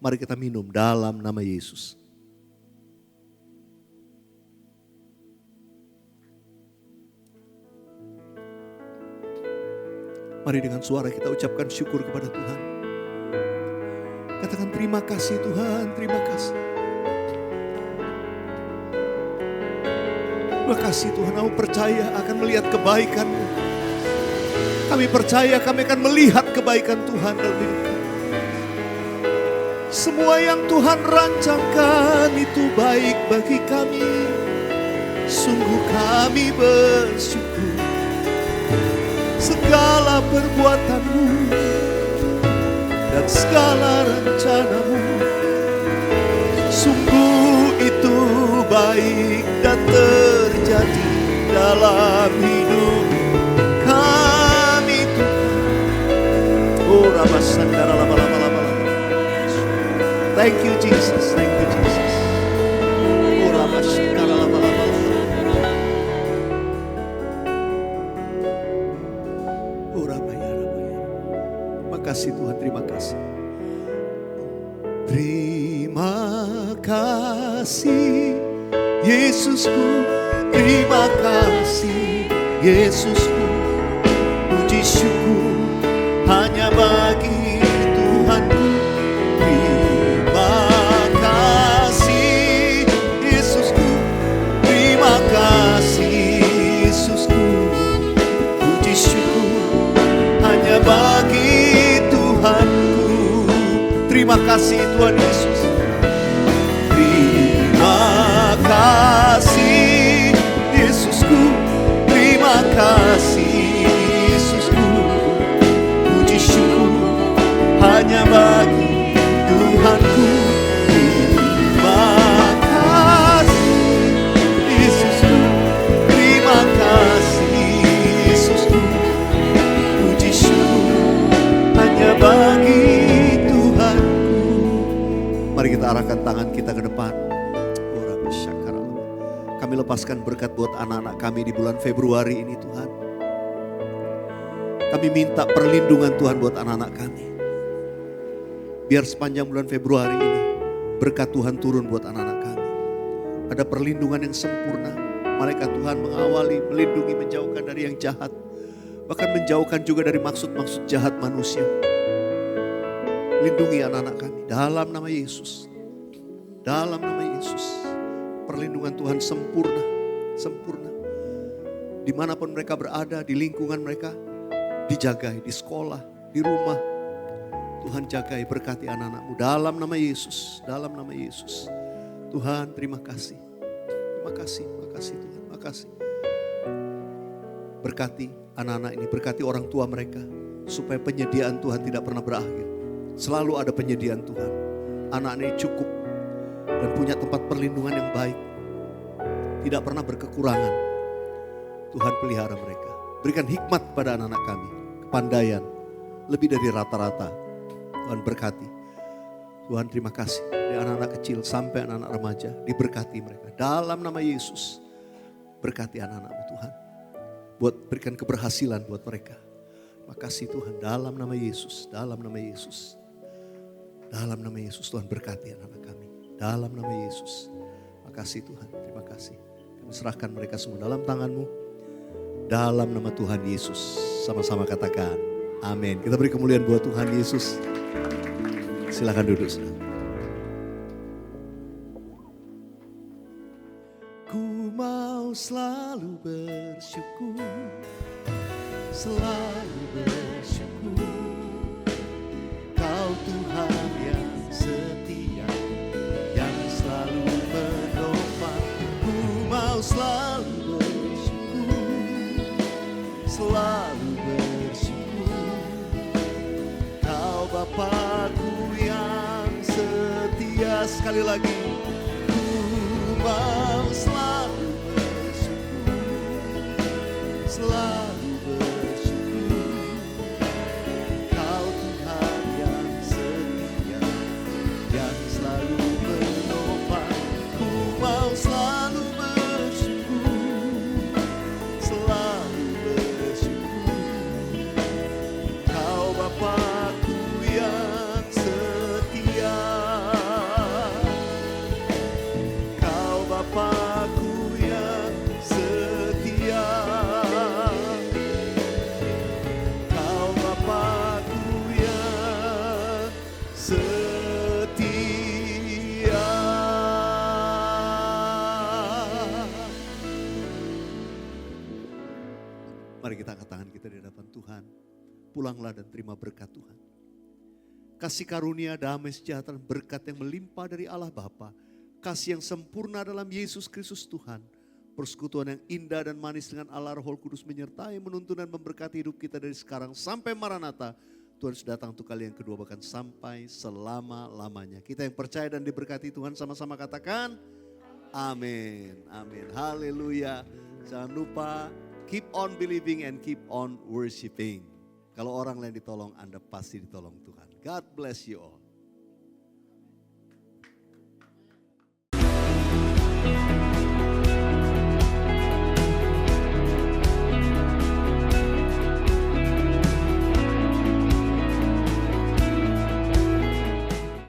Speaker 6: Mari kita minum dalam nama Yesus. Mari dengan suara kita ucapkan syukur kepada Tuhan. Katakan terima kasih Tuhan, terima kasih. Terima kasih Tuhan, kami percaya akan melihat kebaikan-Mu. Kami percaya kami akan melihat kebaikan Tuhan dalam hidup kami. Semua yang Tuhan rancangkan itu baik bagi kami. Sungguh kami bersyukur. Segala perbuatan-Mu dan segala rencana-Mu sungguh itu baik dan terjadi dalam hidup kami Tuhan. Oh Rabasandara lama-lama. Thank you Jesus, thank you Jesus. Oh Rabasandara lama-lama. Kasih Tuhan, terima kasih. Terima kasih Yesusku, terima kasih Yesusku. Puji syukur hanya bagi Tuhanku. Terima kasih Yesusku, terima kasih Yesusku. Puji syukur hanya bagi Tuhanku. Terima kasih Tuhan Yesus. Terima kasih Yesusku. Terima kasih Yesusku. Puji syukur hanya bagi Tuhanku. Terima kasih Yesusku. Terima kasih Yesusku. Puji syukur hanya bagi Tuhanku. Mari kita arahkan tangan kita ke depan. Kami lepaskan berkat buat anak-anak kami di bulan Februari ini Tuhan. Kami minta perlindungan Tuhan buat anak-anak kami. Biar sepanjang bulan Februari ini berkat Tuhan turun buat anak-anak kami. Ada perlindungan yang sempurna. Malaikat Tuhan mengawali, melindungi, menjauhkan dari yang jahat. Bahkan menjauhkan juga dari maksud-maksud jahat manusia. Lindungi anak-anak kami dalam nama Yesus. Dalam nama Yesus. Perlindungan Tuhan sempurna. Sempurna. Dimanapun mereka berada, di lingkungan mereka. Dijagai, di sekolah, di rumah. Tuhan jagai, berkati anak-anakmu dalam nama Yesus. Dalam nama Yesus. Tuhan terima kasih. Terima kasih Tuhan. Terima kasih. Berkati anak-anak ini, berkati orang tua mereka. Supaya penyediaan Tuhan tidak pernah berakhir. Selalu ada penyediaan Tuhan. Anak ini cukup. Dan punya tempat perlindungan yang baik. Tidak pernah berkekurangan. Tuhan pelihara mereka. Berikan hikmat kepada anak-anak kami. Kepandaian. Lebih dari rata-rata. Tuhan berkati. Tuhan terima kasih. Dari anak-anak kecil sampai anak-anak remaja. Diberkati mereka. Dalam nama Yesus. Berkati anak-anakmu Tuhan. Berikan keberhasilan buat mereka. Terima kasih Tuhan. Dalam nama Yesus. Dalam nama Yesus. Dalam nama Yesus Tuhan berkati anak-anak kami. Dalam nama Yesus. Terima kasih Tuhan. Terima kasih. Kami serahkan mereka semua dalam tangan-Mu. Dalam nama Tuhan Yesus. Sama-sama katakan. Amin. Kita beri kemuliaan buat Tuhan Yesus. Silakan duduk. Ku mau selalu bersyukur. Selalu bersyukur. Kau Tuhan yang setia. Yang selalu menopang. Ku mau selalu bersyukur. Selalu bersyukur. Kau Bapakku yang setia. Sekali lagi. Ku mau selalu bersyukur. Selalu bersyukur. Kau Tuhan yang setia. Yang selalu menopang. Ku mau selalu bersyukur. Selalu bersyukur. Kau Bapakku yang setia. Kau Bapakku yang setia. Kau Bapakku yang setia. Mari kita angkat tangan kita di hadapan Tuhan. Pulanglah dan terima berkat Tuhan. Kasih karunia, damai sejahtera, berkat yang melimpah dari Allah Bapa. Kasih yang sempurna dalam Yesus Kristus Tuhan. Persekutuan yang indah dan manis dengan Allah Roh Kudus menyertai, menuntun dan memberkati hidup kita dari sekarang sampai Maranatha. Tuhan sudah datang untuk kali yang kedua bahkan sampai selama-lamanya. Kita yang percaya dan diberkati Tuhan sama-sama katakan amin. Amin. Haleluya. Jangan lupa keep on believing and keep on worshiping. Kalau orang lain ditolong, Anda pasti ditolong Tuhan. God bless you all.